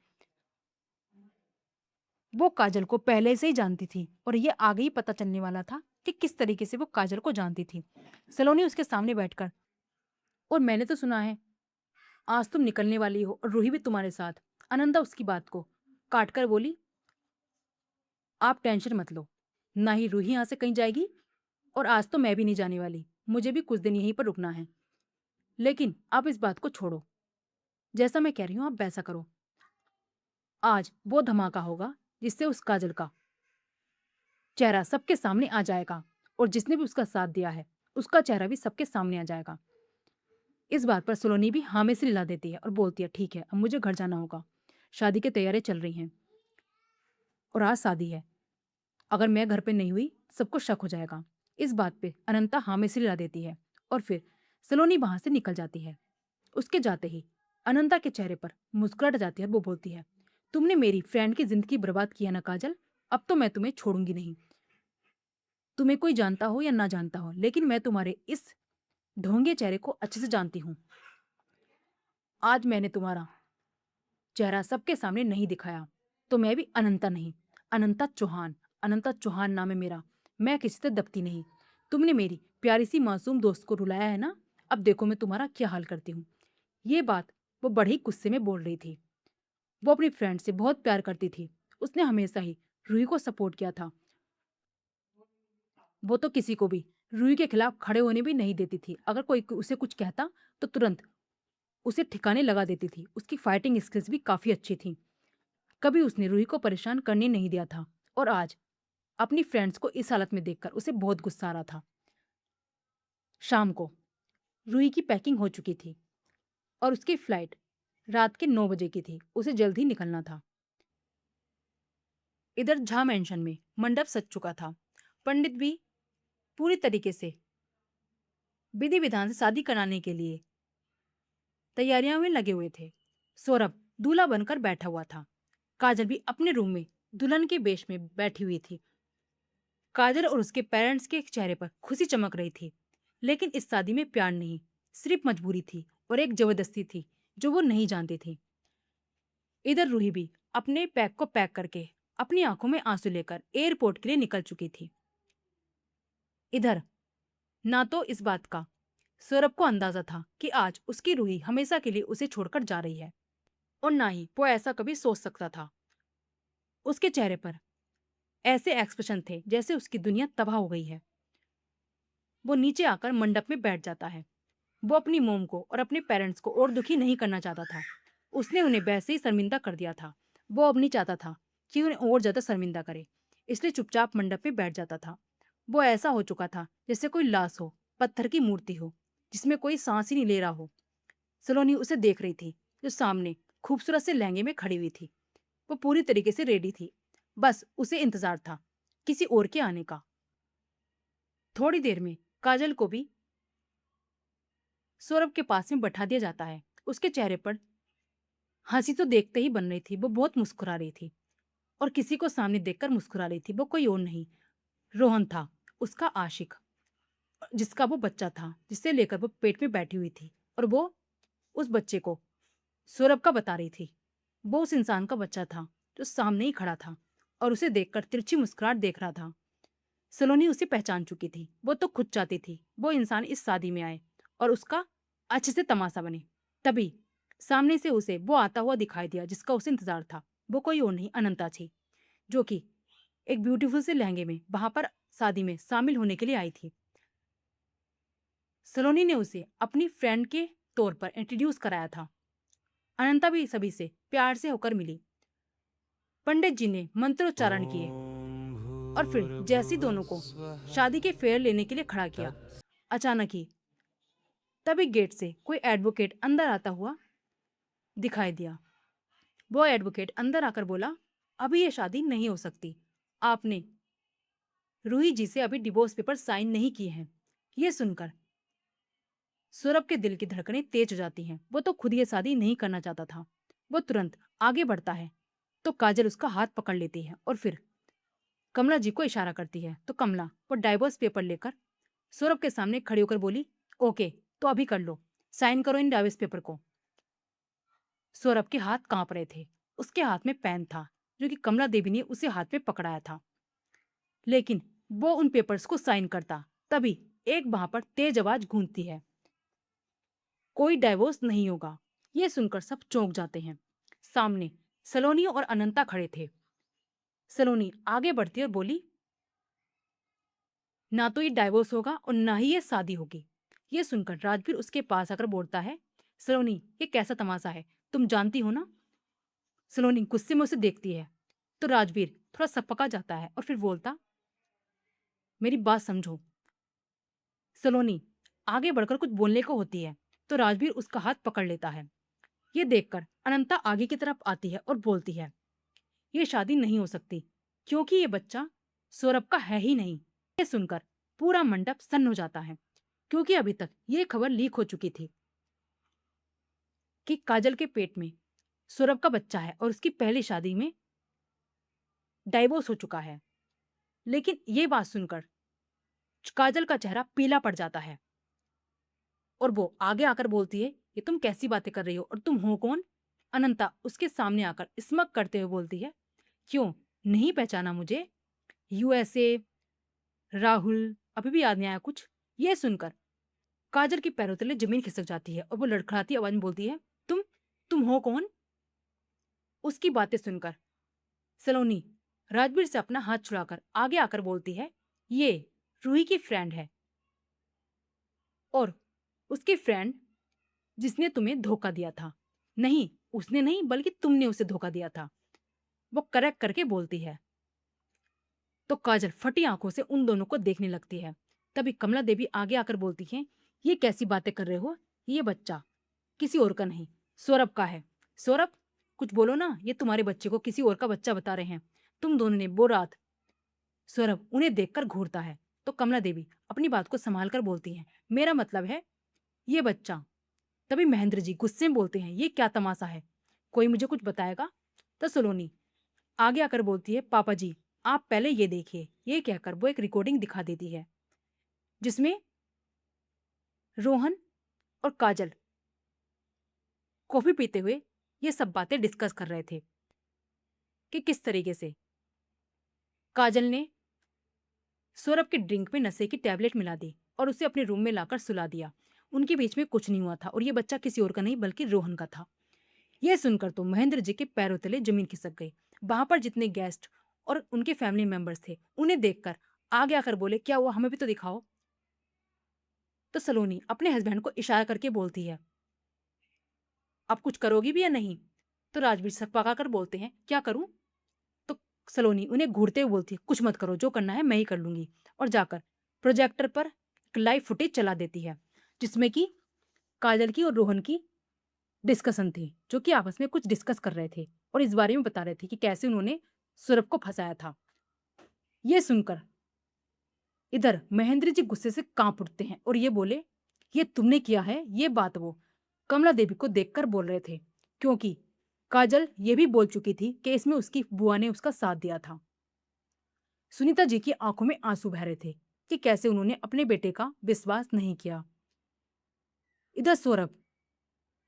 वो काजल को पहले से ही जानती थी और ये आगे ही पता चलने वाला था कि किस तरीके से वो काजल को जानती थी। सलोनी उसके सामने बैठकर, और मैंने तो सुना है आज तुम निकलने वाली हो और रूही भी तुम्हारे साथ। अनंता उसकी बात को काट कर बोली, आप टेंशन मत लो, ना ही रूही यहाँ से कहीं जाएगी और आज तो मैं भी नहीं जाने वाली। मुझे भी कुछ दिन यहीं पर रुकना है। लेकिन आप इस बात को छोड़ो, जैसा मैं कह रही हूँ आप वैसा करो। आज वो धमाका होगा जिससे उस काजल का चेहरा सबके सामने आ जाएगा और जिसने भी उसका साथ दिया है उसका चेहरा भी सबके सामने आ जाएगा। इस बात पर सलोनी भी हाँ में से हिला देती है और बोलती है, ठीक है, अब मुझे घर जाना होगा, शादी की तैयारियां चल रही हैं और आज शादी है, अगर मैं घर पे नहीं हुई सबको शक हो जाएगा। इस बात पे अनंता हाँ में से हिला देती है और फिर सलोनी वहां से निकल जाती है। उसके जाते ही अनंता के चेहरे पर मुस्कुराहट आ जाती है और वो बोलती है, तुमने मेरी फ्रेंड की जिंदगी बर्बाद किया ना काजल, अब तो मैं तुम्हें छोड़ूंगी नहीं। तुम्हें कोई जानता हो या ना जानता हो, लेकिन मैं तुम्हारे इस ढोंगे चेहरे को अच्छे से जानती हूँ। आज मैंने तुम्हारा चेहरा सबके सामने नहीं दिखाया तो मैं भी अनंता नहीं, अनंता चौहान, अनंता चौहान नाम है मेरा। मैं किसी से दबती नहीं। तुमने मेरी प्यारी सी मासूम दोस्त को रुलाया है ना, अब देखो मैं तुम्हारा क्या हाल करती हूँ। ये बात वो बड़े ही गुस्से में बोल रही थी। वो अपनी फ्रेंड से बहुत प्यार करती थी। उसने हमेशा ही रूही को सपोर्ट किया था। वो तो किसी को भी रूही के खिलाफ खड़े होने भी नहीं देती थी। अगर कोई उसे कुछ कहता तो तुरंत उसे ठिकाने लगा देती थी। उसकी फाइटिंग स्किल्स भी काफी अच्छी थी। कभी उसने रूही को परेशान करने नहीं दिया था और आज अपनी फ्रेंड्स को इस हालत में देखकर उसे बहुत गुस्सा आ रहा था। शाम को रूही की पैकिंग हो चुकी थी और उसकी फ्लाइट रात के 9 बजे की थी। उसे जल्द ही निकलना था। इधर झा मेंशन में मंडप सज चुका था। पंडित भी पूरी तरीके से विधि विधान से शादी कराने के लिए तैयारियों में लगे हुए थे। सौरभ दूल्हा बनकर बैठा हुआ था। काजल भी अपने रूम में दुल्हन के वेश में बैठी हुई थी। काजल और उसके पेरेंट्स के चेहरे पर खुशी चमक रही थी, लेकिन इस शादी में प्यार नहीं, सिर्फ मजबूरी थी और एक जबरदस्ती थी जो वो नहीं जानती थी। इधर रूही भी अपने बैग को पैक करके अपनी आंखों में आंसू लेकर एयरपोर्ट के लिए निकल चुकी थी। इधर ना तो इस बात का सौरभ को अंदाजा था कि आज उसकी रूही हमेशा के लिए उसे छोड़कर जा रही है और ना ही वो ऐसा कभी सोच सकता था। उसके चेहरे पर ऐसे एक्सप्रेशन थे जैसे उसकी दुनिया तबाह हो गई है। वो नीचे आकर मंडप में बैठ जाता है। वो अपनी मोम को और अपने पेरेंट्स को और दुखी नहीं करना चाहता था। उसने उन्हें वैसे ही शर्मिंदा कर दिया था। वो अब नहीं चाहता था कि उन्हें और ज्यादा शर्मिंदा करे, इसलिए चुपचाप मंडप में बैठ जाता था। वो ऐसा हो चुका था जैसे कोई लाश हो, पत्थर की मूर्ति हो जिसमें कोई सांस ही नहीं ले रहा हो। सलोनी उसे देख रही थी, जो सामने खूबसूरत से लहंगे में खड़ी हुई थी। वो पूरी तरीके से रेडी थी, बस उसे इंतजार था किसी और के आने का। थोड़ी देर में काजल को भी सौरभ के पास में बैठा दिया जाता है। उसके चेहरे पर हंसी तो देखते ही बन रही थी। वो बहुत मुस्कुरा रही थी और किसी को सामने देखकर मुस्कुरा रही थी। वो कोई और नहीं, रोहन था, उसका आशिक, जिसका वो बच्चा था, जिसे लेकर वो पेट में बैठी हुई थी और वो उस बच्चे को सौरभ का बता रही थी। वो उस इंसान का बच्चा था जो सामने ही खड़ा था और उसे देखकर तिरछी मुस्कुराहट देख रहा था। सलोनी उसे पहचान चुकी थी। वो तो खुद चाहती थी वो इंसान इस शादी में आए और उसका अच्छे से तमाशा बने। तभी सामने से उसे वो आता हुआ दिखाई दिया जिसका उसे इंतजार था। वो कोई और नहीं, अनंता थी, जो कि एक ब्यूटीफुल से लहंगे में वहां पर शादी में शामिल होने के लिए आई थी। सलोनी ने उसे अपनी फ्रेंड के तौर पर इंट्रोड्यूस कराया था। अनंता भी सभी से प्यार से होकर मिली। पंडित जी ने मंत्रोच्चारण किए और फिर जैसी दोनों को शादी के फेयर लेने के लिए खड़ा किया, अचानक ही तभी गेट से कोई एडवोकेट अंदर आता हुआ दिखाई दिया। वो एडवोकेट अंदर आकर बोला, अभी ये शादी नहीं हो सकती। आपने रूही जी से अभी डिवोर्स पेपर साइन नहीं किए हैं। ये सुनकर सौरभ के दिल की धड़कनें तेज हो जाती हैं। वो तो खुद ये शादी नहीं करना चाहता था। वो तुरंत आगे बढ़ता है तो काजल उसका हाथ पकड़ लेती है और फिर कमला जी को इशारा करती है तो कमला वो डाइवोर्स पेपर लेकर सौरभ के सामने खड़ी होकर बोली, ओके तो अभी कर लो, साइन करो इन डाइवोर्स पेपर को। सौरभ के हाथ कांप रहे थे। उसके हाथ में पेन था जो कि कमला देवी ने उसे हाथ में पकड़ाया था, लेकिन वो उन पेपर्स को साइन करता तभी एक वहां पर तेज आवाज गूंजती है, कोई डाइवोर्स नहीं होगा। ये सुनकर सब चौंक जाते हैं। सामने सलोनी और अनंता खड़े थे। सलोनी आगे बढ़ती और बोली, ना तो ये डाइवोर्स होगा और ना ही ये शादी होगी। ये सुनकर राजवीर उसके पास आकर बोलता है, सलोनी ये कैसा तमाशा है, तुम जानती हो ना सलोनी गुस्से में उसे देखती है तो राजवीर थोड़ा सपका जाता है और फिर बोलता, मेरी बात समझो। सलोनी आगे बढ़कर कुछ बोलने को होती है तो राजवीर उसका हाथ पकड़ लेता है। ये देखकर अनंता आगे की तरफ आती है और बोलती है, ये शादी नहीं हो सकती क्योंकि ये बच्चा सौरभ का है ही नहीं। ये सुनकर पूरा मंडप सन्न हो जाता है क्योंकि अभी तक ये खबर लीक हो चुकी थी कि काजल के पेट में सौरभ का बच्चा है और उसकी पहली शादी में डाइवोर्स हो चुका है। लेकिन ये बात सुनकर काजल का चेहरा पीला पड़ जाता है और वो आगे आकर बोलती है, ये तुम कैसी बातें कर रही हो और तुम हो कौन? अनंता उसके सामने आकर स्मक करते हुए बोलती है, क्यों नहीं पहचाना मुझे? यूएसए, राहुल, अभी भी याद नहीं आया कुछ? ये सुनकर काजल की पैरों तले जमीन खिसक जाती है और वो लड़खड़ाती आवाज में बोलती है, तुम हो कौन? उसकी बातें सुनकर सलोनी राजवीर से अपना हाथ छुड़ाकर आगे आकर बोलती है, ये रूही की फ्रेंड है और उसकी फ्रेंड जिसने तुम्हें धोखा दिया था। नहीं, उसने नहीं बल्कि तुमने उसे धोखा दिया था, वो करेक्ट करके बोलती है। तो काजल फटी आंखों से उन दोनों को देखने लगती है। तभी कमला देवी आगे आकर बोलती है, ये कैसी बातें कर रहे हो? ये बच्चा किसी और का नहीं, सौरभ का है। सौरभ, कुछ बोलो ना, ये तुम्हारे बच्चे को किसी और का बच्चा बता रहे हैं। तुम दोनों ने वो रात। सौरभ उन्हें देखकर घूरता है तो कमला देवी अपनी बात को संभाल कर बोलती है, मेरा मतलब है ये बच्चा। तभी महेंद्र जी गुस्से में बोलते हैं, ये क्या तमाशा है, कोई मुझे कुछ बताएगा? तो सलोनी आगे आकर बोलती है, पापा जी आप पहले ये देखिए। ये कहकर वो एक रिकॉर्डिंग दिखा देती है जिसमें रोहन और काजल कॉफी पीते हुए ये सब बातें डिस्कस कर रहे थे कि किस तरीके से काजल ने सौरभ के ड्रिंक में नशे की टैबलेट मिला दी और उसे अपने रूम में लाकर सुला दिया। उनके बीच में कुछ नहीं हुआ था और ये बच्चा किसी और का नहीं बल्कि रोहन का था। यह सुनकर तो महेंद्र जी के पैरों तले जमीन खिसक गई। वहां पर जितने गेस्ट और उनके फैमिली मेंबर्स थे उन्हें देखकर आगे आकर बोले, क्या हुआ, हमें भी तो दिखाओ। तो सलोनी अपने हस्बैंड को इशारा करके बोलती है, अब कुछ करोगी भी या नहीं? तो राजवीर सकपका कर बोलते हैं, क्या करूं? तो सलोनी उन्हें घूरते हुए बोलती है, कुछ मत करो, जो करना है मैं ही कर लूंगी। और जाकर प्रोजेक्टर पर लाइव फुटेज चला देती है जिसमें कि काजल की और रोहन की डिस्कशन थी, जो कि आपस में कुछ डिस्कस कर रहे थे और इस बारे में बता रहे थे कि कैसे उन्होंने सौरभ को फंसाया था। ये सुनकर इधर महेंद्र जी गुस्से से कांप उठते हैं और ये बोले, ये तुमने किया है? ये बात वो कमला देवी को देखकर बोल रहे थे क्योंकि काजल ये भी बोल चुकी थी कि इसमें उसकी बुआ ने उसका साथ दिया था। सुनीता जी की आंखों में आंसू बह रहे थे कि कैसे उन्होंने अपने बेटे का विश्वास नहीं किया। इधर सौरभ,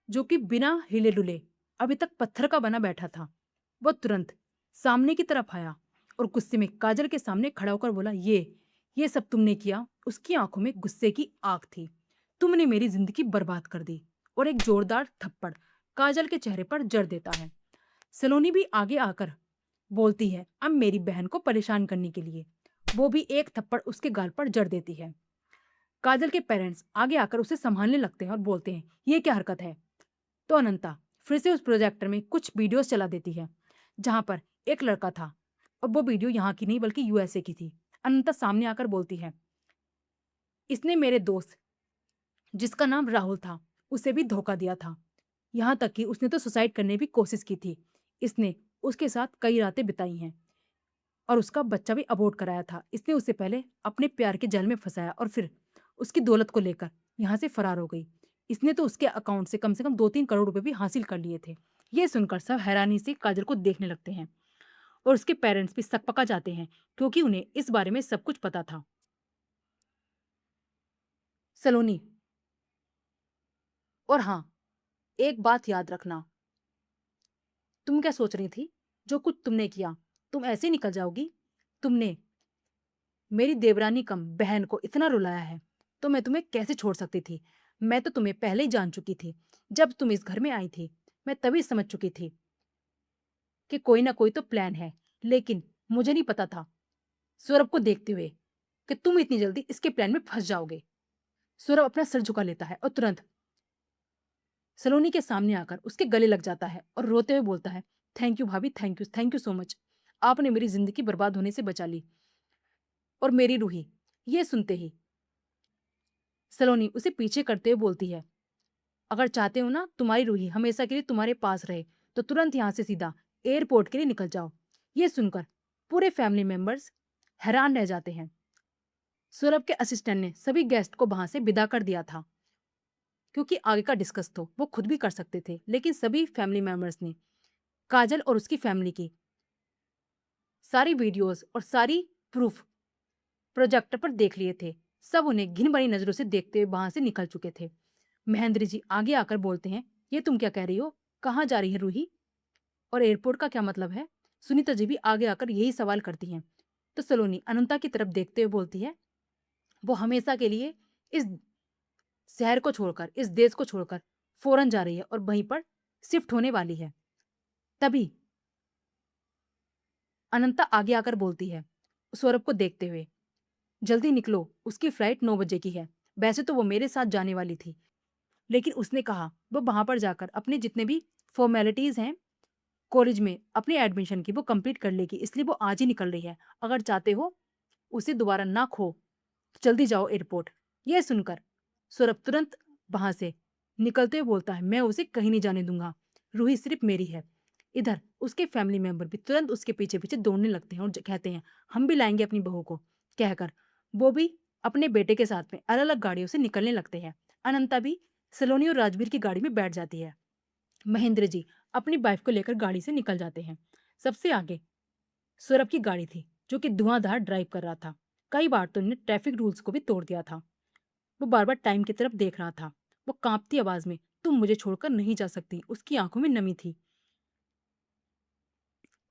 जो कि बिना हिले डुले अभी तक पत्थर का बना बैठा था, वह तुरंत सामने की तरफ आया और गुस्से में काजल के सामने खड़ा होकर बोला, ये सब तुमने किया? उसकी आंखों में गुस्से की आग थी। तुमने मेरी जिंदगी बर्बाद कर दी। और एक जोरदार थप्पड़ काजल के चेहरे पर जड़ देता है। सलोनी भी आगे आकर बोलती है, अब मेरी बहन को परेशान करने के लिए वो भी एक थप्पड़ उसके गाल पर जड़ देती है। काजल के पेरेंट्स आगे आकर उसे संभालने लगते हैं और बोलते हैं, ये क्या हरकत है? तो अनंता फिर से उस प्रोजेक्टर में कुछ वीडियोस चला देती है जहां पर एक लड़का था और वो वीडियो यहाँ की नहीं बल्कि यूएसए की थी। अनंता सामने आकर बोलती है, इसने मेरे दोस्त जिसका नाम राहुल था उसे भी धोखा दिया था। यहाँ तक कि उसने तो सुसाइड करने की कोशिश की थी। इसने उसके साथ कई रातें बिताई हैं और उसका बच्चा भी अबॉर्ट कराया था। इसने उसे पहले अपने प्यार के जाल में फंसाया और फिर उसकी दौलत को लेकर यहाँ से फरार हो गई। इसने तो उसके अकाउंट से कम 2-3 करोड़ रुपए भी हासिल कर लिए थे। ये सुनकर सब हैरानी से काजल को देखने लगते हैं और उसके पेरेंट्स भी सकपका जाते हैं क्योंकि उन्हें इस बारे में सब कुछ पता था। सलोनी, और हाँ, एक बात याद रखना, तुम क्या सोच रही थी? जो कुछ तुमने किया तुम ऐसे ही निकल जाओगी? तुमने मेरी देवरानी कम बहन को इतना रुलाया है तो मैं तुम्हें कैसे छोड़ सकती थी? मैं तो तुम्हें पहले ही जान चुकी थी। जब तुम इस घर में आई थी मैं तभी समझ चुकी थी कि कोई ना कोई तो प्लान है। लेकिन मुझे नहीं पता था सौरभ को देखते हुए कि तुम इतनी जल्दी इसके प्लान में फंस जाओगे। सौरभ अपना सर झुका लेता है और तुरंत सलोनी के सामने आकर उसके गले लग जाता है और रोते हुए बोलता है, थैंक यू भाभी, थैंक यू सो मच। आपने मेरी ज़िंदगी बर्बाद होने से बचा ली। और मेरी रूही, ये सुनते ही सलोनी उसे पीछे करते हुए बोलती है, अगर चाहते हो ना तुम्हारी रूही हमेशा के लिए तुम्हारे पास रहे, तो तुरंत यहाँ से सीधा एयरपोर्ट के लिए निकल जाओ। ये सुनकर पूरे फैमिली मेंबर्स हैरान रह जाते हैं। सौरभ के असिस्टेंट ने सभी गेस्ट को वहां से विदा कर दिया था, क्योंकि आगे का डिस्कस तो वो खुद भी कर सकते थे, लेकिन सभी फैमिली मेंबर्स ने काजल और उसकी फैमिली की सारी वीडियोस और सारी प्रूफ प्रोजेक्टर पर देख लिए थे। सब उन्हें घिन भरी नजरों से देखते हुए वहां से निकल चुके थे। महेंद्र जी आगे आकर बोलते हैं, ये तुम क्या कह रही हो? कहाँ जा रही है रूही? और एयरपोर्ट का क्या मतलब है? सुनीता जी भी आगे आकर यही सवाल करती हैं। तो सलोनी अनंता की तरफ देखते हुए बोलती है, वो हमेशा के लिए इस शहर को छोड़कर, इस देश को छोड़कर फौरन जा रही है और वहीं पर शिफ्ट होने वाली है। तभी अनंता आगे आकर बोलती है सौरभ को देखते हुए, जल्दी निकलो, उसकी फ्लाइट 9 बजे की है। वैसे तो वो मेरे साथ जाने वाली थी, लेकिन उसने कहा वो वहां पर जाकर अपने जितने भी फॉर्मेलिटीज हैं कॉलेज में अपनी एडमिशन की वो कंप्लीट कर लेगी, इसलिए वो आज ही निकल रही है। अगर चाहते हो उसे दोबारा ना खो तो जल्दी जाओ एयरपोर्ट। यह सुनकर सौरभ तुरंत वहां से निकलते हुए बोलता है, मैं उसे कहीं नहीं जाने दूंगा, रूही सिर्फ मेरी है। इधर उसके फैमिली मेंबर भी तुरंत उसके पीछे पीछे दौड़ने लगते हैं और कहते हैं, हम भी लाएंगे अपनी बहू को। कहकर वो भी अपने बेटे के साथ में अलग अलग गाड़ियों से निकलने लगते हैं। अनंता भी सलोनी और राजवीर की गाड़ी में बैठ जाती है। महेंद्र जी अपनी वाइफ को लेकर गाड़ी से निकल जाते हैं। सबसे आगे सौरभ की गाड़ी थी, जो कि धुआंधार ड्राइव कर रहा था। कई बार तो उन्होंने ट्रैफिक रूल्स को भी तोड़ दिया था। वो बार बार टाइम की तरफ देख रहा था। वो कांपती आवाज में, तुम मुझे छोड़कर नहीं जा सकती, उसकी आंखों में नमी थी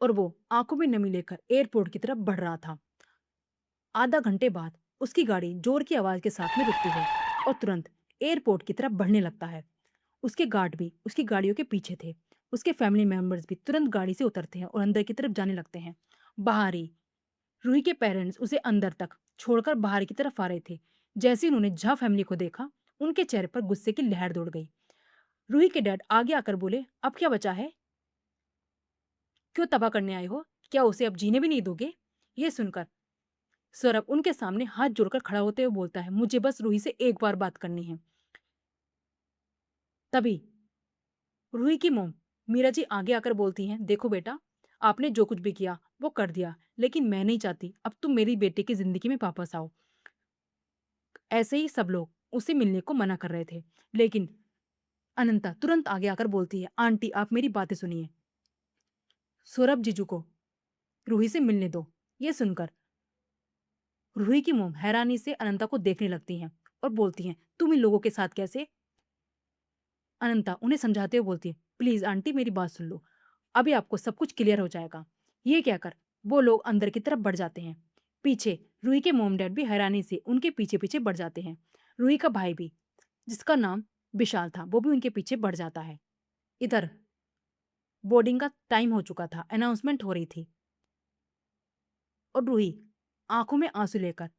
और वो आंखों में नमी लेकर एयरपोर्ट की तरफ बढ़ रहा था। आधा घंटे बाद उसकी गाड़ी जोर की आवाज के साथ में रुकती है और तुरंत एयरपोर्ट की तरफ बढ़ने लगता है। उसके गार्ड भी उसकी गाड़ियों के पीछे थे। उसके फैमिली मेंबर्स भी तुरंत गाड़ी से उतरते हैं और अंदर की तरफ जाने लगते हैं। बाहर ही रूही के पेरेंट्स उसे अंदर तक छोड़कर बाहर की तरफ आ रहे थे। जैसे ही उन्होंने झा फैमिली को देखा, उनके चेहरे पर गुस्से की लहर दौड़ गई। रूही के डैड आगे आकर बोले, अब क्या बचा है? क्यों तबाह करने आए हो? क्या उसे अब जीने भी नहीं दोगे? ये सुनकर सौरभ उनके सामने हाथ जोड़कर खड़ा होते हुए बोलता है, मुझे बस रूही से एक बार बात करनी है। तभी रूही की मोम मीरा जी आगे आकर बोलती हैं, देखो बेटा, आपने जो कुछ भी किया वो कर दिया, लेकिन मैं नहीं चाहती अब तुम मेरी बेटे की जिंदगी में वापस आओ। ऐसे ही सब लोग उसे मिलने को मना कर रहे थे, लेकिन अनंता तुरंत आगे आकर बोलती है, आंटी आप मेरी बातें सुनिए, सौरभ जीजू को रूही से मिलने दो। ये सुनकर रूही की मोम हैरानी से अनंता को देखने लगती हैं और बोलती हैं, तुम इन लोगों के साथ कैसे? अनंता उन्हें समझाते हुए बोलती है, प्लीज आंटी मेरी बात सुन लो, अभी आपको सब कुछ क्लियर हो जाएगा। ये कहकर वो लोग अंदर की तरफ बढ़ जाते हैं। पीछे रूही के मोम डैड भी हैरानी से उनके पीछे पीछे बढ़ जाते हैं। रूही का भाई भी, जिसका नाम विशाल था, वो भी उनके पीछे बढ़ जाता है। इधर बोर्डिंग का टाइम हो चुका था, अनाउंसमेंट हो रही थी और रूही आंखों में आंसू लेकर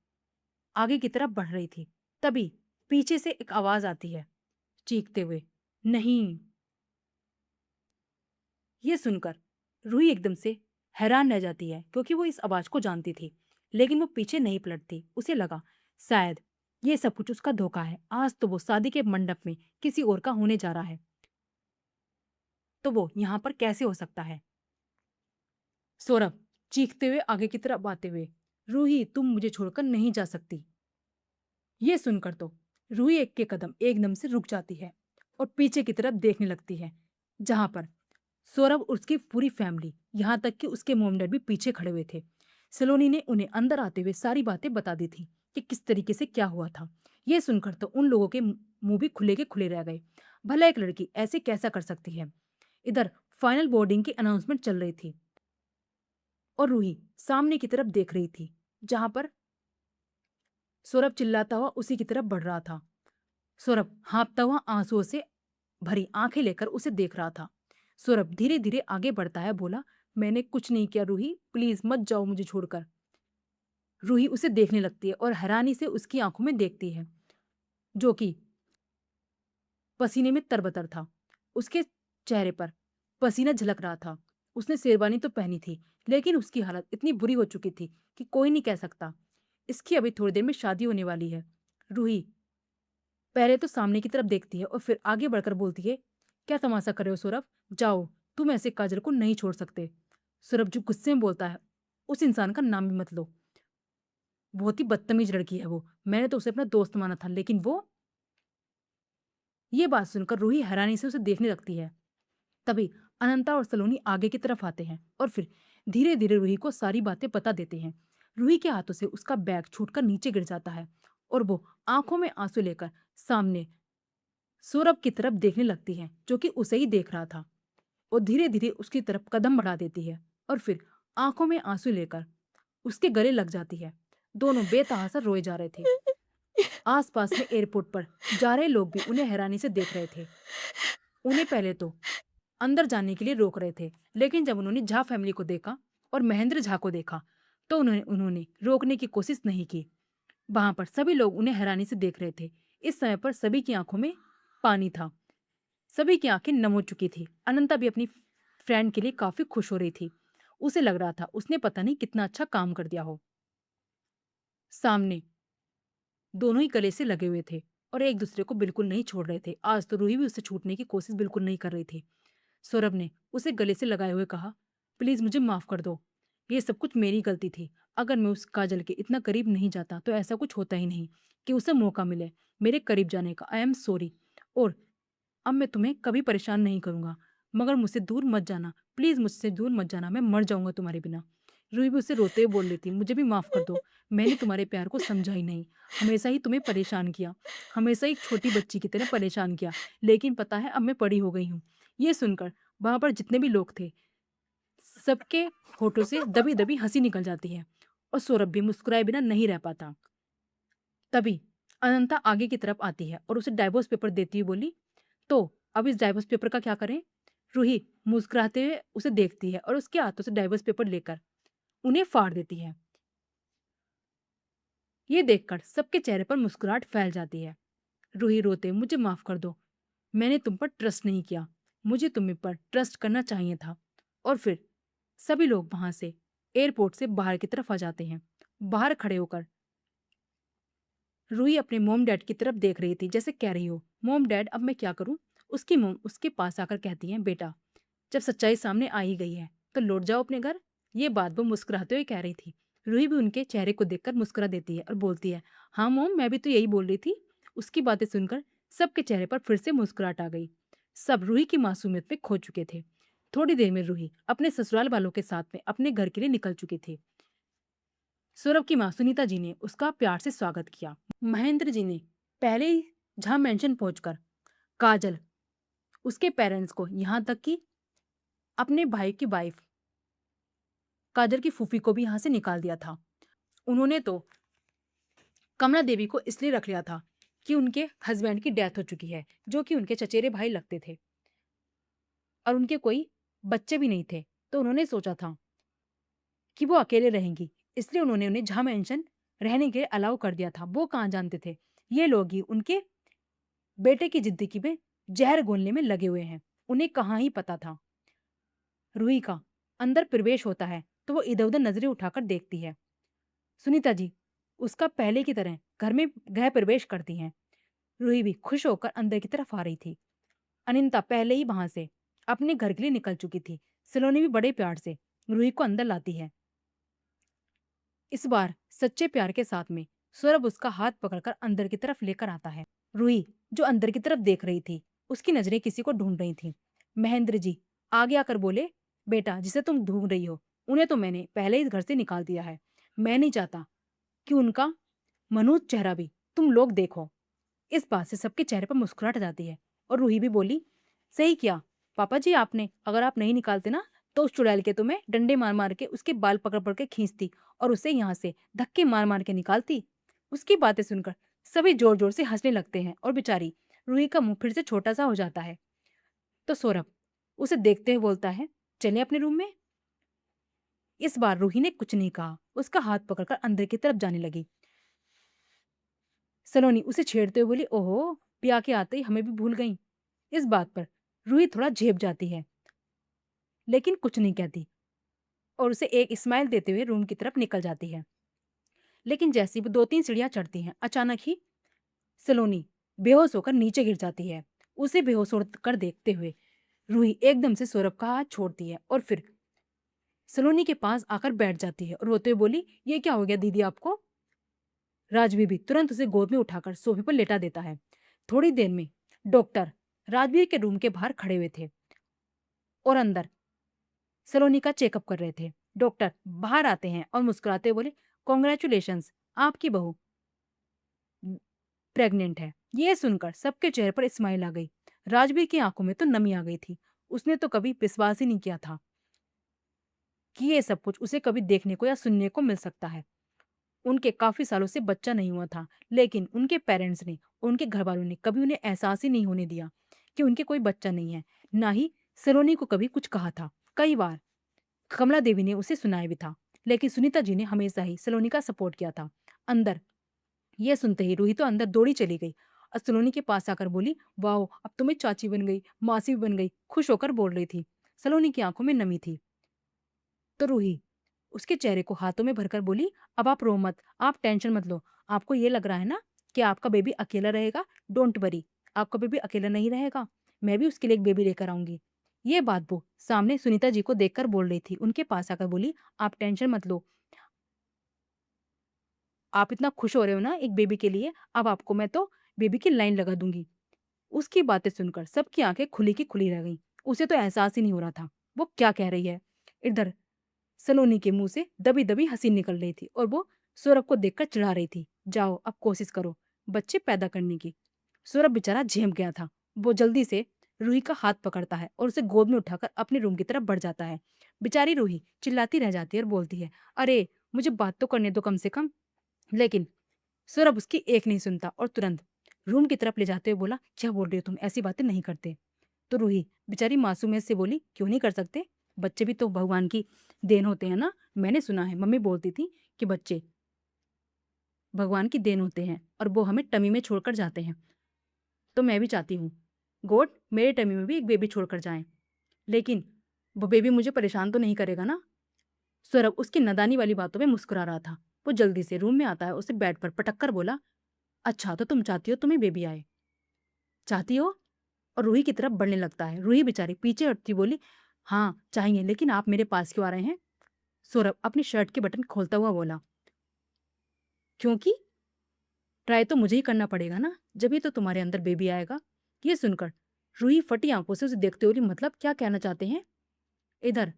आगे की तरफ बढ़ रही थी। तभी पीछे से एक आवाज आती है, चीखते हुए, नहीं। ये सुनकर रूही एकदम से हैरान रह जाती है, क्योंकि वो इस आवाज को जानती थी, लेकिन वो पीछे नहीं पलटती। उसे लगा शायद ये सब कुछ उसका धोखा है। आज तो वो शादी के मंडप में किसी और का होने जा रहा है, तो वो यहाँ पर कैसे हो सकता है? सौरभ चीखते हुए आगे की तरफ आते हुए, रूही तुम मुझे छोड़कर नहीं जा सकती। ये सुनकर तो रूही एक के कदम एकदम से रुक जाती है और पीछे की तरफ देखने लगती है, जहां पर सौरभ और उसकी पूरी फैमिली, यहाँ तक कि उसके मोम डैड भी पीछे खड़े हुए थे। सलोनी ने उन्हें अंदर आते हुए सारी बातें बता दी थी कि किस तरीके से क्या हुआ था। ये सुनकर तो उन लोगों के मुंह भी खुले के खुले रह गए। भला एक लड़की ऐसे कैसा कर सकती है? इधर फाइनल बोर्डिंग की अनाउंसमेंट चल रही थी और रूही सामने की तरफ देख रही थी, जहां पर सौरभ चिल्लाता हुआ उसी की तरफ बढ़ रहा था। सौरभ हाँफता हुआ आंसुओं से भरी आंखें लेकर उसे देख रहा था। सौरभ धीरे धीरे आगे बढ़ता है, बोला, मैंने कुछ नहीं किया रूही, प्लीज मत जाओ मुझे छोड़कर। रूही उसे देखने लगती है और हैरानी से उसकी आंखों में देखती है, जो कि पसीने में तरबतर था। उसके चेहरे पर पसीना झलक रहा था। उसने शेरवानी तो पहनी थी, लेकिन उसकी हालत इतनी बुरी हो चुकी थी कि कोई नहीं कह सकता। इसकी अभी थोड़ी देर में शादी होने वाली है। रूही पहले तो सामने की तरफ देखती है और फिर आगे बढ़कर बोलती है, क्या तमाशा कर रहे हो सौरभ? जाओ, तुम ऐसे काजल को नहीं छोड़ सकते। सौरभ जो गुस्से में बोलता है, उस इंसान का नाम भी मत लो। बहुत ही बदतमीज लड़की है वो। मैंने तो उसे अपना दोस्त माना था, लेकिन वो। ये बात सुनकर रूही हैरानी से उसे देखने लगती है। तभी अनंता और सलोनी आगे की तरफ आते हैं और फिर धीरे धीरे रूही को सारी बातें बता देते हैं। रूही के हाथों से उसका बैग छूटकर नीचे गिर जाता है और वो आंखों में आंसू लेकर सामने सौरभ की तरफ देखने लगती है, जो कि उसे ही देख रहा था। और धीरे धीरे उसकी तरफ कदम बढ़ा देती है और फिर आंखों में आंसू लेकर उसके गले लग जाती है। दोनों बेतहासा रोए जा रहे थे। आसपास में एयरपोर्ट पर जा रहे लोग भी उन्हें हैरानी से देख रहे थे। उन्हें पहले तो अंदर जाने के लिए रोक रहे थे, लेकिन जब उन्होंने झा फैमिली को देखा और महेंद्र झा को देखा, तो उन्होंने उन्होंने रोकने की कोशिश नहीं की। वहां पर सभी लोग उन्हें हैरानी से देख रहे थे। इस समय पर सभी की आंखों में पानी था। सभी की आंखें नम हो चुकी थी। अनंता भी अपनी फ्रेंड के लिए काफी खुश हो रही थी। उसे लग रहा था उसने पता नहीं कितना अच्छा काम कर दिया हो। सामने दोनों ही गले से लगे हुए थे और एक दूसरे को बिल्कुल नहीं छोड़ रहे थे। आज तो रूही भी उससे छूटने की कोशिश बिल्कुल नहीं कर रही थी। सौरभ ने उसे गले से लगाए हुए कहा, प्लीज मुझे माफ कर दो। ये सब कुछ मेरी गलती थी। अगर मैं उस काजल के इतना करीब नहीं जाता तो ऐसा कुछ होता ही नहीं कि उसे मौका मिले मेरे करीब जाने का। I am sorry. और अब मैं तुम्हें कभी परेशान नहीं करूंगा, मगर मुझसे दूर मत जाना। प्लीज मुझसे दूर मत जाना, मैं मर जाऊंगा तुम्हारे बिना। रूही भी उसे रोते हुए बोल रही थी, मुझे भी माफ कर दो। मैंने तुम्हारे प्यार को समझा ही नहीं। हमेशा ही तुम्हें परेशान किया, हमेशा एक छोटी बच्ची की तरह परेशान किया। लेकिन पता है अब मैं बड़ी हो गई हूँ। ये सुनकर वहां पर जितने भी लोग थे, सबके होठों से दबी दबी हंसी निकल जाती है और सौरभ भी मुस्कुराए बिना नहीं रह पाता। तभी अनंता आगे की तरफ आती है और उसे डाइवोर्स पेपर देती हुई बोली, तो अब इस डाइवोर्स पेपर का क्या करें? रूही मुस्कुराते हुए उसे देखती है और उसके हाथों से डाइवोर्स पेपर लेकर उन्हें फाड़ देती है। ये देखकर सबके चेहरे पर मुस्कुराहट फैल जाती है। रूही रोते, मुझे माफ कर दो। मैंने तुम पर ट्रस्ट नहीं किया। मुझे तुम्हें पर ट्रस्ट करना चाहिए था। और फिर सभी लोग वहां से एयरपोर्ट से बाहर की तरफ आ जाते हैं। बाहर खड़े होकर रूही अपने मोम डैड की तरफ देख रही थी, जैसे कह रही हो, मोम डैड अब मैं क्या करूं? उसकी मोम उसके पास आकर कहती हैं, बेटा जब सच्चाई सामने आ ही गई है तो लौट जाओ अपने घर। ये बात वो मुस्कुराते हुए कह रही थी। रूही भी उनके चेहरे को देखकर मुस्कुरा देती है और बोलती है, हाँ मोम, मैं भी तो यही बोल रही थी। उसकी बातें सुनकर सबके चेहरे पर फिर से मुस्कुराहट आ गई। सब रूही की मासूमियत में खो चुके थे। थोड़ी देर में रूही अपने ससुराल वालों के साथ में अपने घर के लिए निकल चुकी थी। सौरभ की माँ सुनीता जी ने उसका प्यार से स्वागत किया। महेंद्र जी ने पहले ही जहां मेंशन पहुंचकर काजल, उसके पेरेंट्स को, यहाँ तक कि अपने भाई की वाइफ काजल की फूफी को भी यहाँ से निकाल दिया था। उन्होंने तो कमला देवी को इसलिए रख लिया था कि उनके हस्बैंड की डेथ हो चुकी है, जो कि उनके चचेरे भाई लगते थे और उनके कोई बच्चे भी नहीं थे। तो उन्होंने सोचा था कि वो अकेले रहेंगी, इसलिए उन्होंने उन्हें जहां मेंशन रहने के लिए अलाउ कर दिया था। वो कहाँ जानते थे ये लोग ही उनके बेटे की जिंदगी में जहर घोलने में लगे हुए हैं। उन्हें कहाँ ही पता था। रूही का अंदर प्रवेश होता है तो वो इधर उधर नजरें उठाकर देखती है। सुनीता जी उसका पहले की तरह घर में गृह प्रवेश करती हैं। रूही भी खुश होकर अंदर की तरफ आ रही थी। अनिंता पहले ही वहां से अपने घर के लिए निकल चुकी थी। सलोनी भी बड़े प्यार से रूही को अंदर लाती है। इस बार सच्चे प्यार के साथ में सौरभ उसका हाथ पकड़कर अंदर की तरफ लेकर आता है। रूही जो अंदर की तरफ देख रही थी, उसकी नजरें किसी को ढूंढ रही थी। महेंद्र जी आगे आकर बोले, बेटा जिसे तुम ढूंढ रही हो उन्हें तो मैंने पहले ही घर से निकाल दिया है। मैं नहीं चाहता कि उनका मनोज चेहरा भी तुम लोग देखो। इस बात से सबके चेहरे पर मुस्कुराहट आ जाती है और रूही भी बोली, सही किया पापा जी आपने। अगर आप नहीं निकालते ना तो उस चुड़ैल के तुम्हें डंडे मार मार के उसके बाल पकड़ पकड़ के खींचती और उसे यहाँ से धक्के मार मार के निकालती। उसकी बातें सुनकर सभी जोर जोर से हंसने लगते हैं और बेचारी रूही का मुंह फिर से छोटा सा हो जाता है। तो सौरभ उसे देखते हुए बोलता है, चले अपने रूम में। इस बार रूही ने कुछ नहीं कहा, उसका हाथ पकड़कर अंदर की तरफ जाने लगी। सलोनी उसे छेड़ते हुए बोली, ओहो पिया के आते ही हमें भी भूल गई। इस बात पर रूही थोड़ा झेप जाती है, लेकिन कुछ नहीं कहती और उसे एक स्माइल देते हुए रूम की तरफ निकल जाती है। लेकिन जैसे ही वो 2-3 सीढ़ियाँ चढ़ती हैं, अचानक ही सलोनी बेहोश होकर नीचे गिर जाती है। उसे बेहोश होकर देखते हुए रूही एकदम से सौरभ का हाथ छोड़ती है और फिर सलोनी के पास आकर बैठ जाती है और रोते हुए बोली, ये क्या हो गया दीदी आपको? राजवीर भी तुरंत उसे गोद में उठाकर सोफे पर लेटा देता है। थोड़ी देर में डॉक्टर राजवीर के रूम के बाहर खड़े हुए थे और अंदर सलोनी का चेकअप कर रहे थे। डॉक्टर बाहर आते हैं और मुस्कुराते हुए बोले, कॉन्ग्रेचुलेशंस, आपकी बहू प्रेग्नेंट है। ये सुनकर सबके चेहरे पर स्माइल आ गई। राजवीर की आंखों में तो नमी आ गई थी। उसने तो कभी विश्वास ही नहीं किया था कि ये सब कुछ उसे कभी देखने को या सुनने को मिल सकता है। उनके काफी सालों से बच्चा नहीं हुआ था, लेकिन उनके पेरेंट्स ने, उनके घर वालों ने कभी उन्हें एहसास ही नहीं होने दिया कि उनके कोई बच्चा नहीं है। ना ही सलोनी को कभी कुछ कहा था। कई बार कमला देवी ने उसे सुनाया भी था, लेकिन सुनीता जी ने हमेशा ही सलोनी का सपोर्ट किया था। अंदर ये सुनते ही रूही तो अंदर दौड़ी चली गई और सलोनी के पास आकर बोली, वाह, अब तो मैं चाची बन गई, मासी भी बन गई, खुश होकर बोल रही थी। सलोनी की आंखों में नमी थी तो रूही उसके चेहरे को हाथों में भरकर बोली, अब आप रो मत, आप टेंशन मत लो। आपको ये लग रहा है ना कि आपका बेबी अकेला रहेगा, डोंट वरी, आपका बेबी अकेला नहीं रहेगा, मैं भी उसके लिए एक बेबी लेकर आऊंगी। ये बात वो सामने सुनीता जी को देखकर बोल रही थी। उनके पास आकर बोली, आप टेंशन मत लो, आप इतना खुश हो रहे हो ना एक बेबी के लिए, अब आपको मैं तो बेबी की लाइन लगा दूंगी। उसकी बातें सुनकर सबकी आंखें खुली की खुली रह गईं। उसे तो एहसास ही नहीं हो रहा था वो क्या कह रही है। इधर सलोनी के मुंह से दबी दबी हंसी निकल रही थी और वो सौरभ को देखकर चिढ़ा रही थी, जाओ अब कोशिश करो बच्चे पैदा करने की। सौरभ बेचारा झेम गया था। वो जल्दी से रूही का हाथ पकड़ता है और उसे गोद में उठाकर अपने रूम की तरफ बढ़ जाता है। बेचारी रूही चिल्लाती रह जाती है और बोलती है, अरे मुझे बात तो करने दो कम से कम। लेकिन सौरभ उसकी एक नहीं सुनता और तुरंत रूम की तरफ ले जाते हुए बोला, क्या बोल रहे हो तुम, ऐसी बातें नहीं करते। तो रूही बेचारी मासूमियत से बोली, क्यों नहीं कर सकते, बच्चे भी तो भगवान की देन होते हैं ना। मैंने सुना है मम्मी बोलती थी कि बच्चे भगवान की देन होते हैं और वो हमें टमी में छोड़कर जाते हैं। तो मैं भी चाहती हूँ गॉड मेरे टमी में भी एक बेबी छोड़कर जाए, लेकिन वो बेबी मुझे परेशान तो नहीं करेगा ना। सौरभ उसकी नादानी वाली बातों में मुस्कुरा रहा था। वो जल्दी से रूम में आता है, उसे बेड पर पटक कर बोला, अच्छा तो तुम चाहती हो तुम्हें बेबी आए, चाहती हो। और रूही की तरफ बढ़ने लगता है। रूही बेचारी पीछे हटती बोली, हाँ चाहिए, लेकिन आप मेरे पास क्यों आ रहे हैं। सौरभ अपनी शर्ट के बटन खोलता हुआ बोला, क्योंकि ट्राई तो मुझे ही करना पड़ेगा ना, जब तो तुम्हारे अंदर बेबी आएगा। ये सुनकर रूही फटी आंखों से उसे देखते हुए, मतलब क्या कहना चाहते हैं। इधर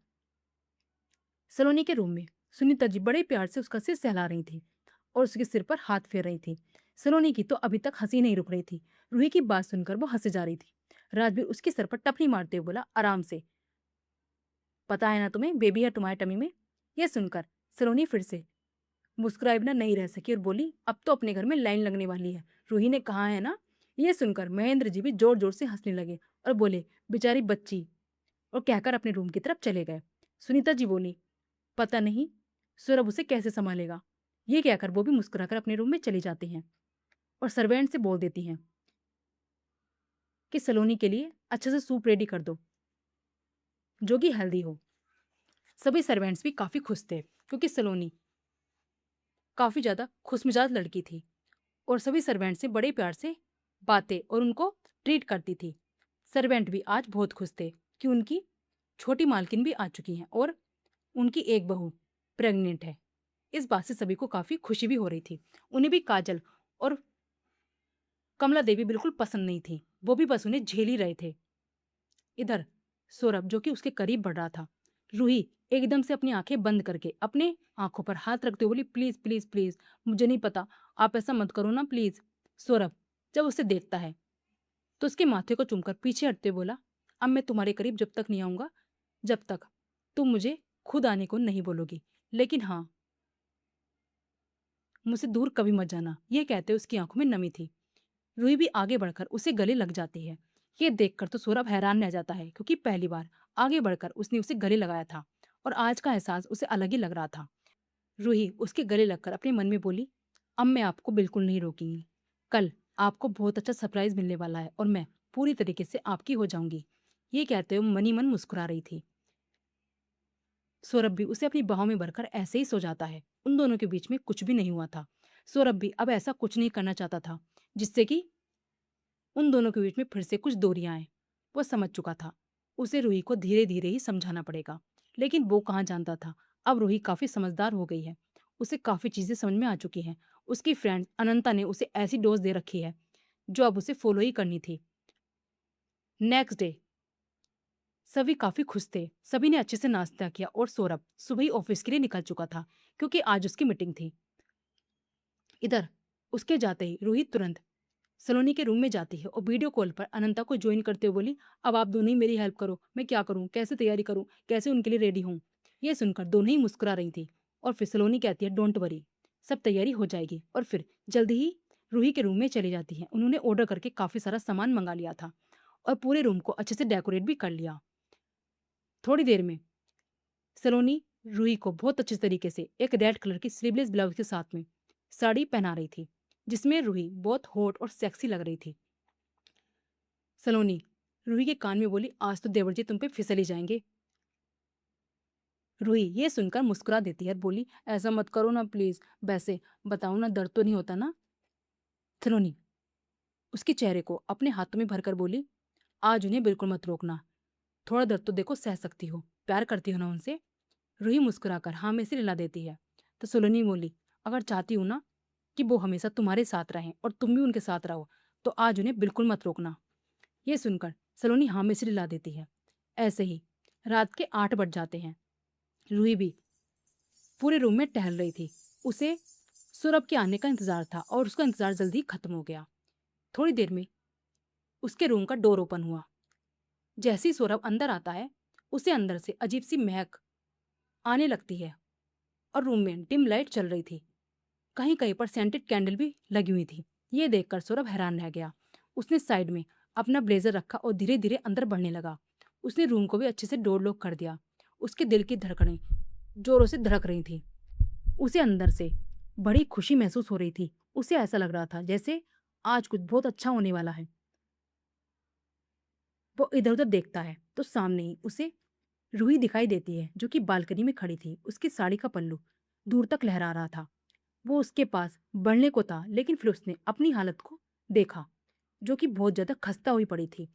सलोनी के रूम में सुनीता जी बड़े प्यार से उसका सिर सहला रही थी और उसके सिर पर हाथ फेर रही थी। सलोनी की तो अभी तक हंसी नहीं रुक रही थी। रूही की बात सुनकर वो हंसे जा रही थी। राजवीर उसके सर पर टपनी मारते हुए बोला, आराम से, पता है ना तुम्हें बेबी है तुम्हारे टमी में। यह सुनकर सलोनी फिर से मुस्कुराए बिना नहीं रह सकी और बोली, अब तो अपने घर में लाइन लगने वाली है, रूही ने कहा है ना। यह सुनकर महेंद्र जी भी जोर जोर से हंसने लगे और बोले, बेचारी बच्ची, और कहकर अपने रूम की तरफ चले गए। सुनीता जी बोली, पता नहीं सौरभ उसे कैसे संभालेगा। ये कहकर वो भी मुस्कुराकर अपने रूम में चली जाती हैं और सर्वेंट से बोल देती हैं कि सलोनी के लिए अच्छे से सूप रेडी कर दो जो कि हेल्दी हो। सभी सर्वेंट्स भी काफी खुश थे क्योंकि सलोनी काफी ज्यादा खुशमिजाज लड़की थी और सभी सर्वेंट से बड़े प्यार से बातें और उनको ट्रीट करती थी। सर्वेंट भी आज बहुत खुश थे कि उनकी छोटी मालकिन भी आ चुकी हैं और उनकी एक बहू प्रेग्नेंट है। इस बात से सभी को काफी खुशी भी हो रही थी। उन्हें भी काजल और कमला देवी बिल्कुल पसंद नहीं थी, वो भी बस उन्हें झेल ही रहे थे। इधर सौरभ जो कि उसके करीब बढ़ रहा था, रूही एकदम से अपनी आंखें बंद करके अपने आंखों पर हाथ रखते हुए बोली, प्लीज प्लीज प्लीज, मुझे नहीं पता, आप ऐसा मत करो ना प्लीज। सौरभ जब उसे देखता है तो उसके माथे को चूमकर पीछे हटते हुए बोला, अब मैं तुम्हारे करीब जब तक नहीं आऊंगा जब तक तुम मुझे खुद आने को नहीं बोलोगी, लेकिन हाँ मुझसे दूर कभी मत जाना। ये कहते उसकी आंखों में नमी थी। रूही भी आगे बढ़कर उसे गले लग जाती है। ये देखकर तो सौरभ हैरान रह जाता है क्योंकि पहली बार आगे बढ़कर उसने उसे गले लगाया था और आज का एहसास उसे अलग ही लग रहा था। रूही उसके गले लगकर अपने मन में बोली, अब मैं आपको बिल्कुल नहीं रोकूंगी, कल आपको बहुत अच्छा सरप्राइज मिलने वाला है और मैं पूरी तरीके से आपकी हो जाऊंगी। ये कहते हुए मनी मन मुस्कुरा रही थी। सौरभ भी उसे अपनी बाहों में भरकर ऐसे ही सो जाता है। उन दोनों के बीच में कुछ भी नहीं हुआ था। सौरभ भी अब ऐसा कुछ नहीं करना चाहता था जिससे कि उन दोनों के बीच में फिर से कुछ दूरियां आए। वो समझ चुका था उसे रूही को धीरे धीरे ही समझाना पड़ेगा, लेकिन वो कहाँ जानता था अब रूही काफी समझदार हो गई है। उसे काफी चीजें समझ में आ चुकी हैं। उसकी फ्रेंड अनंता ने उसे ऐसी डोज दे रखी है जो अब उसे फॉलो ही करनी थी। नेक्स्ट डे सभी काफी खुश थे। सभी ने अच्छे से नाश्ता किया और सौरभ सुबह ही ऑफिस के लिए निकल चुका था क्योंकि आज उसकी मीटिंग थी। इधर उसके जाते ही रूही तुरंत सलोनी के रूम में जाती है और वीडियो कॉल पर अनंता को ज्वाइन करते हुए बोली, अब आप दोनों ही मेरी हेल्प करो, मैं क्या करूं, कैसे तैयारी करूं, कैसे उनके लिए रेडी हूं। ये सुनकर दोनों ही मुस्कुरा रही थी और फिर सलोनी कहती है, डोंट वरी, सब तैयारी हो जाएगी। और फिर जल्दी ही रूही के रूम में चली जाती है। उन्होंने ऑर्डर करके काफी सारा सामान मंगा लिया था और पूरे रूम को अच्छे से डेकोरेट भी कर लिया। थोड़ी देर में सलोनी रूही को बहुत अच्छे तरीके से एक रेड कलर की स्लीवलेस ब्लाउज के साथ में साड़ी पहना रही थी, जिसमें रूही बहुत हॉट और सेक्सी लग रही थी। सलोनी रूही के कान में बोली, आज तो देवर जी तुम पे फिसल ही जाएंगे। रूही ये सुनकर मुस्कुरा देती है और बोली, ऐसा मत करो ना प्लीज, वैसे बताओ ना, दर्द तो नहीं होता ना। सलोनी उसके चेहरे को अपने हाथों में भरकर बोली, आज उन्हें बिल्कुल मत रोकना, थोड़ा दर्द तो देखो, सह सकती हो, प्यार करती हो ना उनसे। रूही मुस्कुराकर हाँ में से हिला देती है। तो सलोनी बोली, अगर चाहती हूँ ना कि वो हमेशा तुम्हारे साथ रहें और तुम भी उनके साथ रहो, तो आज उन्हें बिल्कुल मत रोकना। ये सुनकर सलोनी हाँ में सिर हिला देती है। ऐसे ही रात के 8 बज जाते हैं। रूही भी पूरे रूम में टहल रही थी। उसे सौरभ के आने का इंतजार था और उसका इंतजार जल्दी ही खत्म हो गया। थोड़ी देर में उसके रूम का डोर ओपन हुआ। जैसे ही सौरभ अंदर आता है, उसे अंदर से अजीब सी महक आने लगती है और रूम में डिम लाइट चल रही थी। कहीं कहीं पर सेंटेड कैंडल भी लगी हुई थी। ये देखकर सौरभ हैरान रह गया। उसने साइड में अपना ब्लेजर रखा और धीरे धीरे अंदर बढ़ने लगा। उसने रूम को भी अच्छे से डोर लॉक कर दिया। उसके दिल की धड़कनें जोरों से धड़क रही थी। उसे अंदर से बड़ी खुशी महसूस हो रही थी। उसे ऐसा लग रहा था जैसे आज कुछ बहुत अच्छा होने वाला है। वो इधर उधर देखता है तो सामने ही उसे रूही दिखाई देती है, जो कि बालकनी में खड़ी थी। उसकी साड़ी का पल्लू दूर तक लहरा रहा था। वो उसके पास बढ़ने को था, लेकिन फिर उसने अपनी हालत को देखा, जो कि बहुत ज्यादा खस्ता हुई पड़ी थी।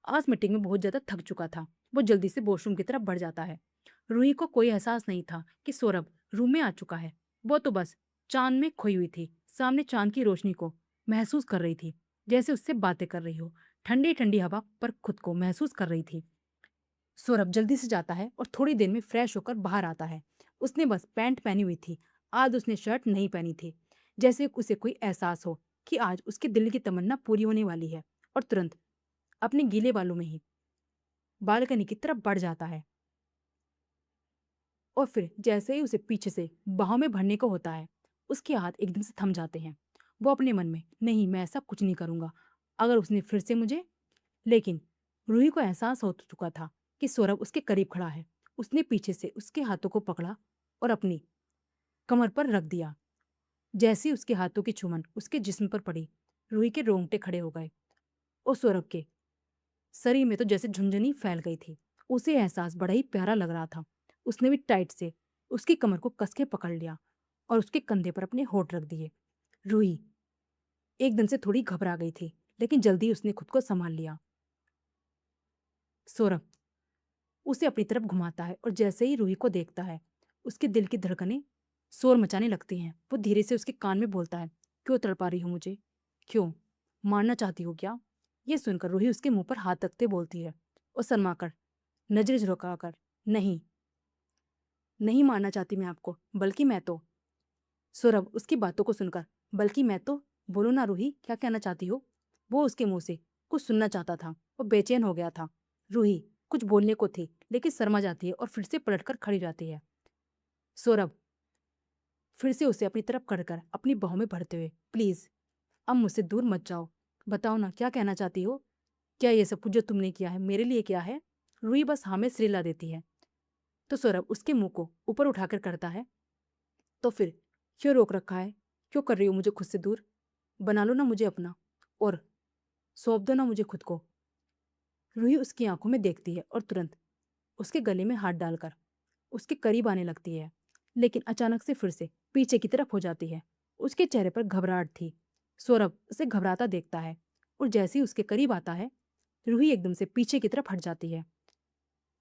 आज मीटिंग में बहुत ज्यादा थक चुका था। वो जल्दी से वॉशरूम की तरफ बढ़ जाता है। रूही को कोई एहसास नहीं था कि सौरभ रूम में आ चुका है। वो तो बस चांद में खोई हुई थी, सामने चांद की रोशनी को महसूस कर रही थी, जैसे उससे बातें कर रही हो। ठंडी ठंडी हवा पर खुद को महसूस कर रही थी। सौरभ जल्दी से जाता है और थोड़ी देर में फ्रेश होकर बाहर आता है। उसने बस पैंट पहनी हुई थी, आज उसने शर्ट नहीं पहनी थी, जैसे उसे कोई एहसास हो कि आज उसके दिल की तमन्ना पूरी होने वाली है। और तुरंत अपने गीले बालों में ही बालकनी की तरफ बढ़ जाता है और फिर जैसे ही उसे पीछे से बाहों में भरने को होता है, उसके हाथ एकदम से थम जाते हैं। वो अपने मन में, नहीं मैं ऐसा कुछ नहीं करूंगा, अगर उसने फिर से मुझे। लेकिन रूही को एहसास हो चुका था कि सौरभ उसके करीब खड़ा है। उसने पीछे से उसके हाथों को पकड़ा और अपनी कमर पर रख दिया। जैसे ही उसके हाथों की चुमन उसके जिस्म पर पड़ी, रूही के रोंगटे खड़े हो गए और सौरभ के शरीर में तो जैसे झुंझुनी फैल गई थी। उसे एहसास बड़ा ही प्यारा लग रहा था। उसने भी टाइट से उसकी कमर को कस के पकड़ लिया और उसके कंधे पर अपने होठ रख दिए। रूही एकदम से थोड़ी घबरा गई थी, लेकिन जल्दी उसने खुद को संभाल लिया। सौरभ उसे अपनी तरफ घुमाता है और जैसे ही रूही को देखता है, उसके दिल की धड़कनें शोर मचाने लगती हैं। वो धीरे से उसके कान में बोलता है, क्यों तड़पा रही हो मुझे, क्यों मारना चाहती हो क्या। ये सुनकर रूही उसके मुंह पर हाथ रखते बोलती है और शर्माकर नजरें झुकाकर, नहीं, नहीं मारना चाहती मैं आपको, बल्कि मैं तो। सौरभ उसकी बातों को सुनकर, बल्कि मैं तो, बोलो ना रूही, क्या कहना चाहती हो। वो उसके मुंह से कुछ सुनना चाहता था और बेचैन हो गया था। रूही कुछ बोलने को थी, लेकिन शर्मा जाती है और फिर से पलटकर खड़ी रहती है। सौरभ फिर से उसे अपनी तरफ कर अपनी बाहों में भरते हुए, प्लीज अब मुझसे दूर मत जाओ, बताओ ना क्या कहना चाहती हो, क्या ये सब कुछ जो तुमने किया है मेरे लिए क्या है। रूही बस हाँ में सिर हिला देती है। तो सौरभ उसके मुंह को ऊपर उठाकर करता है, तो फिर क्यों रोक रखा है, क्यों कर रही हो मुझे खुद से दूर, बना लो ना मुझे अपना और सौंप दो ना मुझे खुद को। रूही उसकी आंखों में देखती है और तुरंत उसके गले में हाथ डालकर उसके करीब आने लगती है, लेकिन अचानक से फिर से पीछे की तरफ हो जाती है। उसके चेहरे पर घबराहट थी। सौरभ उसे घबराता देखता है और जैसे ही उसके करीब आता है, रूही एकदम से पीछे की तरफ हट जाती है।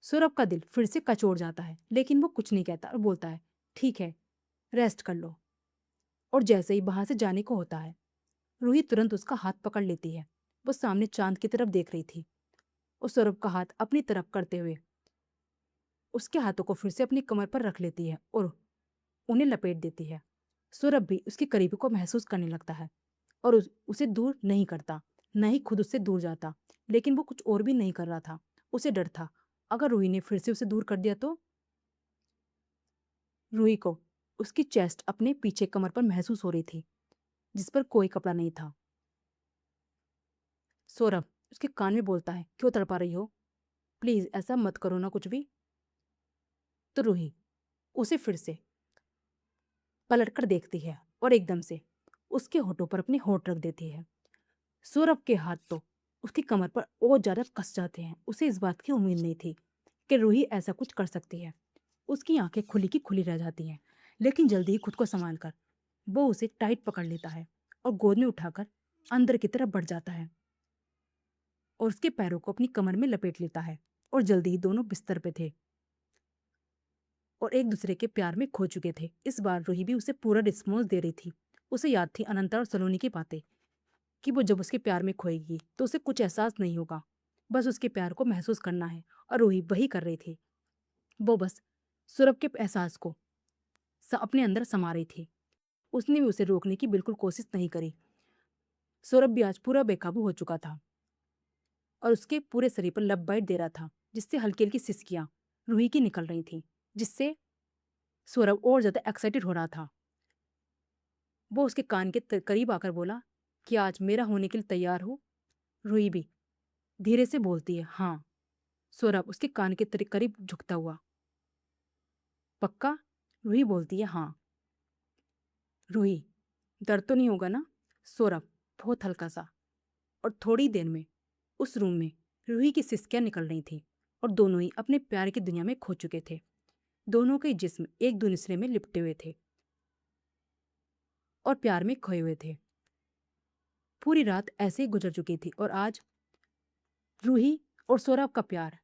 सौरभ का दिल फिर से कचोट जाता है, लेकिन वो कुछ नहीं कहता और बोलता है, ठीक है, रेस्ट कर लो। और जैसे ही वहां से जाने को होता है, रूही तुरंत उसका हाथ पकड़ लेती है। वो सामने चांद की तरफ देख रही थी और सौरभ का हाथ अपनी तरफ करते हुए उसके हाथों को फिर से अपनी कमर पर रख लेती है और उन्हें लपेट देती है। सौरभ भी उसकी करीबी को महसूस करने लगता है और उसे दूर नहीं करता, न ही खुद उससे दूर जाता। लेकिन वो कुछ और भी नहीं कर रहा था। उसे डर था, अगर रूही ने फिर से उसे दूर कर दिया तो। रूही को उसकी चेस्ट अपने पीछे कमर पर महसूस हो रही थी, जिस पर कोई कपड़ा नहीं था। सौरभ उसके कान में बोलता है, क्यों तड़पा रही हो? प्लीज ऐसा मत करो ना कुछ भी। तो रूही उसे फिर से पलट कर देखती है और एकदम से उसके होठों पर अपने होठ रख देती है। सौरभ के हाथ तो उसकी कमर पर और ज्यादा कस जाते हैं। उसे इस बात की उम्मीद नहीं थी कि रूही ऐसा कुछ कर सकती है। उसकी आंखें खुली की खुली रह जाती हैं, लेकिन जल्दी ही खुद को संभाल कर वो उसे टाइट पकड़ लेता है और गोद में उठाकर अंदर की तरफ बढ़ जाता है और उसके पैरों को अपनी कमर में लपेट लेता है। और जल्दी ही दोनों बिस्तर पे थे और एक दूसरे के प्यार में खो चुके थे। इस बार रूही भी उसे पूरा रिस्पॉन्स दे रही थी। उसे याद थी अनंता और सलोनी की बातें, कि वो जब उसके प्यार में खोएगी तो उसे कुछ एहसास नहीं होगा, बस उसके प्यार को महसूस करना है। और रूही वही कर रही थी। वो बस सौरभ के एहसास को अपने अंदर समा रही थी। उसने भी उसे रोकने की बिल्कुल कोशिश नहीं करी। सौरभ भी आज पूरा बेकाबू हो चुका था और उसके पूरे शरीर पर लब बाइट दे रहा था, जिससे हल्की हल्की सिसकियां रूही की निकल रही थी, जिससे सौरभ और ज्यादा एक्साइटेड हो रहा था। वो उसके कान के करीब आकर बोला कि आज मेरा होने के लिए तैयार हो? रूही भी धीरे से बोलती है, हाँ। सौरभ उसके कान के करीब झुकता हुआ, पक्का? रूही बोलती है, हाँ। रूही, दर्द तो नहीं होगा ना? सौरभ बहुत हल्का सा। और थोड़ी देर में उस रूम में रूही की सिसकियां निकल रही थी और दोनों ही अपने प्यार की दुनिया में खो चुके थे। दोनों के जिस्म एक दूसरे में लिपटे हुए थे और प्यार में खोए हुए थे। पूरी रात ऐसे ही गुजर चुकी थी और आज रूही और सौरभ का प्यार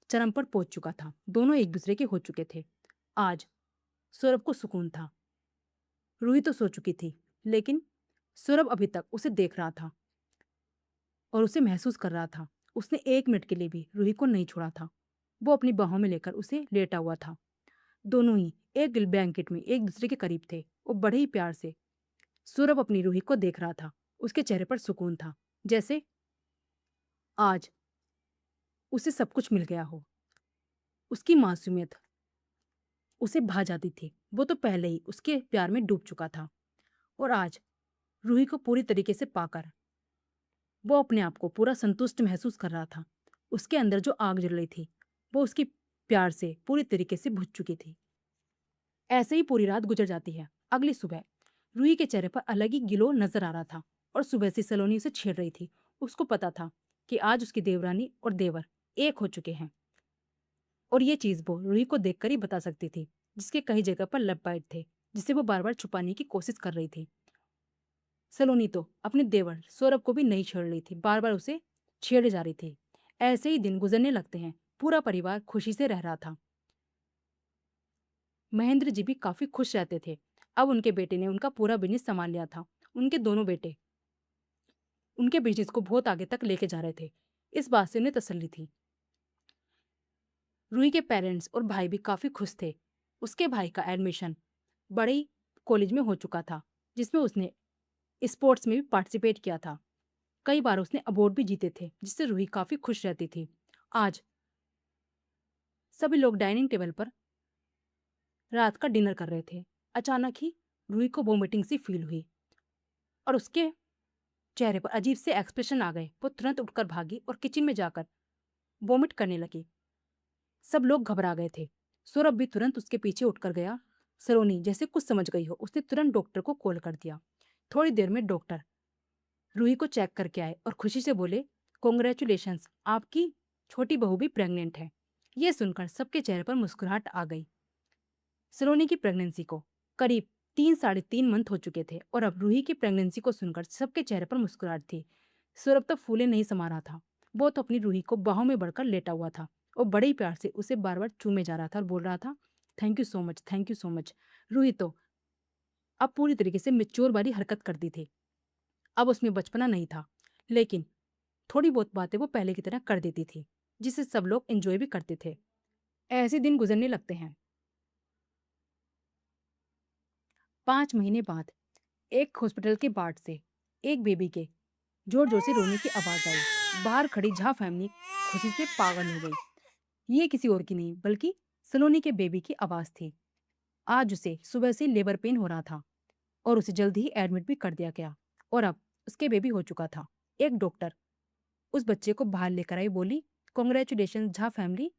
चरम पर पहुंच चुका था। दोनों एक दूसरे के हो चुके थे। आज सौरभ को सुकून था। रूही तो सो चुकी थी, लेकिन सौरभ अभी तक उसे देख रहा था और उसे महसूस कर रहा था। उसने एक मिनट के लिए भी रूही को नहीं छोड़ा था। वो अपनी बाहों में लेकर उसे लेटा हुआ था। दोनों ही एक ब्लैंकेट में एक दूसरे के करीब थे और बड़े ही प्यार से सौरभ अपनी रूही को देख रहा था। उसके चेहरे पर सुकून था, जैसे आज उसे सब कुछ मिल गया हो। उसकी मासूमियत उसे भा जाती थी। वो तो पहले ही उसके प्यार में डूब चुका था और आज रूही को पूरी तरीके से पाकर वो अपने आप को पूरा संतुष्ट महसूस कर रहा था। उसके अंदर जो आग जल रही थी, वो उसकी प्यार से पूरी तरीके से बुझ चुकी थी। ऐसे ही पूरी रात गुजर जाती है। अगली सुबह रूही के चेहरे पर अलग ही गिलो नजर आ रहा था और सुबह से सलोनी उसे छेड़ रही थी। उसको पता था कि आज उसकी देवरानी और देवर एक हो चुके हैं और ये चीज वो रूही को देखकर ही बता सकती थी, जिसके कई जगह पर लब बाइट थे, जिसे वो बार बार छुपाने की कोशिश कर रही थी। सलोनी तो अपने देवर सौरभ को भी नहीं छेड़ रही थी, बार बार उसे छेड़े जा रही थी। ऐसे ही दिन गुजरने लगते हैं। पूरा परिवार खुशी से रह रहा था। महेंद्र जी भी काफी खुश रहते थे। अब उनके बेटे ने उनका पूरा बिजनेस संभाल लिया था। उनके दोनों बेटे उनके बिजनेस को बहुत आगे तक लेके जा रहे थे। इस बात से उन्हें तसल्ली थी। रूही के पेरेंट्स और भाई भी काफी खुश थे। उसके भाई का एडमिशन बड़े कॉलेज में हो चुका था, जिसमें उसने स्पोर्ट्स में भी पार्टिसिपेट किया था। कई बार उसने अवार्ड भी जीते थे, जिससे रूही काफी खुश रहती थी। आज सभी लोग डाइनिंग टेबल पर रात का डिनर कर रहे थे। अचानक ही रूही को वोमिटिंग सी फील हुई और उसके चेहरे पर अजीब से एक्सप्रेशन आ गए। वो तुरंत उठकर भागी और किचन में जाकर वोमिट करने लगी। सब लोग घबरा गए थे। सौरभ भी तुरंत उसके पीछे उठकर गया। सलोनी जैसे कुछ समझ गई हो, उसने तुरंत डॉक्टर को कॉल कर दिया। थोड़ी देर में डॉक्टर रूही को चेक करके आए और खुशी से बोले, कॉन्ग्रेचुलेशंस, आपकी छोटी बहू भी प्रेग्नेंट है। ये सुनकर सबके चेहरे पर मुस्कुराहट आ गई। सलोनी की प्रेगनेंसी को करीब 3 साढ़े 3 मंथ हो चुके थे और अब रूही की प्रेगनेंसी को सुनकर सबके चेहरे पर मुस्कुराहट थी। सौरभ तो फूले नहीं समा रहा था। वो तो अपनी रूही को बाहों में बढ़कर लेटा हुआ था और बड़े ही प्यार से उसे बार बार चूमे जा रहा था और बोल रहा था, thank you so much, thank you so much. Ruhi तो अब पूरी तरीके से मैच्योर वाली हरकत करती थी। अब उसमें बचपना नहीं था, लेकिन थोड़ी बहुत बातें वो पहले की तरह कर देती थी, जिसे सब लोग एंजॉय भी करते थे। ऐसे दिन गुजरने लगते हैं। 5 महीने बाद एक हॉस्पिटल के वार्ड से एक बेबी के जोर जोर से रोने की आवाज आई। बाहर खड़ी झा फैमिली खुशी से पागल हो गई। ये किसी और की नहीं बल्कि सलोनी के बेबी की आवाज थी। आज उसे सुबह से लेबर पेन हो रहा था और उसे जल्द ही एडमिट भी कर दिया गया और अब उसके बेबी हो चुका था। एक डॉक्टर उस बच्चे को बाहर लेकर आई, बोली, कॉन्ग्रेचुलेशन झा फैमिली,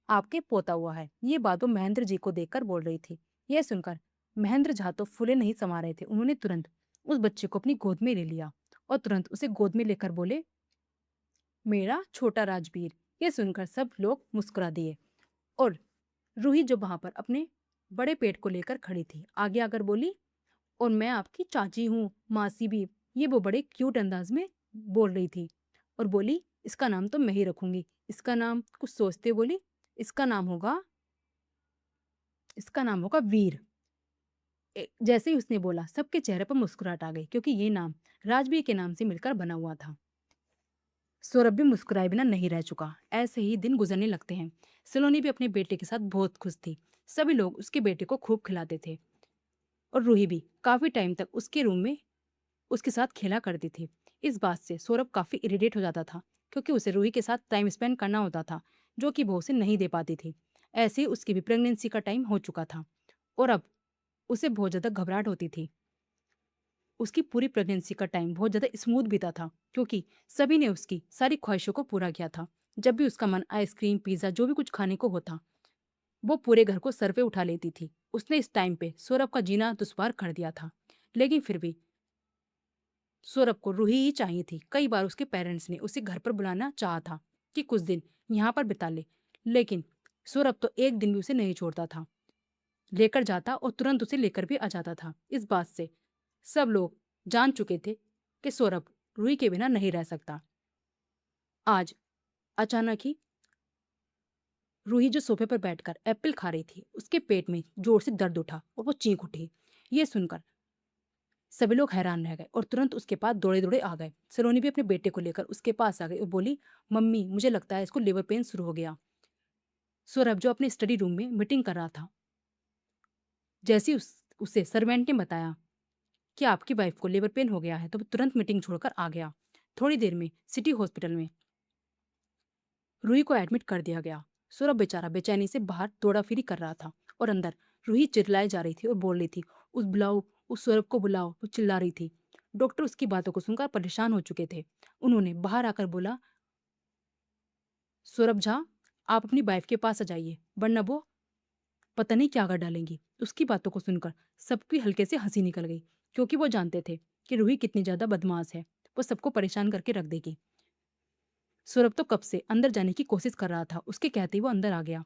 आपके पोता हुआ है। ये बात वो महेंद्र जी को देखकर बोल रही थी। यह सुनकर महेंद्र झा तो फूले नहीं समा रहे थे। उन्होंने तुरंत उस बच्चे को अपनी गोद में ले लिया और तुरंत उसे गोद में लेकर बोले, मेरा छोटा राजवीर। ये सुनकर सब लोग मुस्कुरा दिए और रूही जो वहां पर अपने बड़े पेट को लेकर खड़ी थी आगे आकर बोली, और मैं आपकी चाची हूँ, मासी भी। ये वो बड़े क्यूट अंदाज में बोल रही थी और बोली, इसका नाम तो मैं ही रखूंगी। इसका नाम कुछ सोचते बोली, इसका नाम होगा इसका नाम होगा वीर। जैसे ही उसने बोला सबके चेहरे पर मुस्कुराहट आ गई, क्योंकि ये नाम राजवीर के नाम से मिलकर बना हुआ था। सौरभ भी मुस्कुराए बिना नहीं रह चुका। ऐसे ही दिन गुजरने लगते हैं। सलोनी भी अपने बेटे के साथ बहुत खुश थी। सभी लोग उसके बेटे को खूब खिलाते थे और रूही भी काफी टाइम तक उसके रूम में उसके साथ खेला करती थी। इस बात से सौरभ काफी इरिटेट हो जाता था, क्योंकि उसे रूही के साथ टाइम स्पेंड करना होता था, जो कि वो उसे नहीं दे पाती थी। ऐसे ही उसकी भी प्रेगनेंसी का टाइम हो चुका था और अब उसे बहुत ज्यादा घबराहट होती थी। उसकी पूरी प्रेगनेंसी का टाइम बहुत ज्यादा स्मूथ बीता था, क्योंकि सभी ने उसकी सारी ख्वाहिशों को पूरा किया था। जब भी उसका मन आइसक्रीम, पिज्जा, जो भी कुछ खाने को होता, वो पूरे घर को सर पे उठा लेती थी। उसने इस टाइम पे सौरभ का जीना दुश्वार कर दिया था, लेकिन फिर भी सौरभ को रूही ही चाहिए थी। कई बार उसके पेरेंट्स ने उसे घर पर बुलाना चाहा था कि कुछ दिन यहाँ पर बिता ले, लेकिन सौरभ तो एक दिन भी उसे नहीं छोड़ता था। लेकर जाता और तुरंत उसे लेकर भी आ जाता था। इस बात से सब लोग जान चुके थे कि सौरभ रूही के बिना नहीं रह सकता। आज अचानक ही रूही जो सोफे पर बैठकर एप्पल खा रही थी, उसके पेट में जोर से दर्द उठा और वो चीख उठी। ये सुनकर सभी लोग हैरान रह गए और तुरंत उसके पास दौड़े दौड़े आ गए। सलोनी भी अपने बेटे को लेकर उसके पास आ गई और बोली, मम्मी, मुझे लगता है इसको लेबर पेन शुरू हो गया। सौरभ जो अपने स्टडी रूम में मीटिंग कर रहा था, जैसे ही उसे सर्वेंट ने बताया कि आपकी वाइफ को लेबर पेन हो गया है, तो वो तुरंत मीटिंग छोड़कर आ गया। थोड़ी देर में सिटी हॉस्पिटल में रूही को एडमिट कर दिया गया। सौरभ बेचारा बेचैनी से बाहर दौड़ा फिरी कर रहा था और अंदर रूही चिल्लाई जा रही थी और बोल रही थी, उस बुलाओ, उस सौरभ को बुलाओ। वो चिल्ला रही थी। डॉक्टर उसकी बातों को सुनकर परेशान हो चुके थे। उन्होंने बाहर आकर बोला, सौरभ झा, आप अपनी वाइफ के पास आ जाइए, वरना वो पता नहीं क्या कर डालेंगी। उसकी बातों को सुनकर सबकी हल्के से हंसी निकल गई, क्योंकि वो जानते थे कि रूही कितनी ज्यादा बदमाश है। वो सबको परेशान करके रख देगी। सौरभ तो कब से अंदर जाने की कोशिश कर रहा था। उसके कहते ही वो अंदर आ गया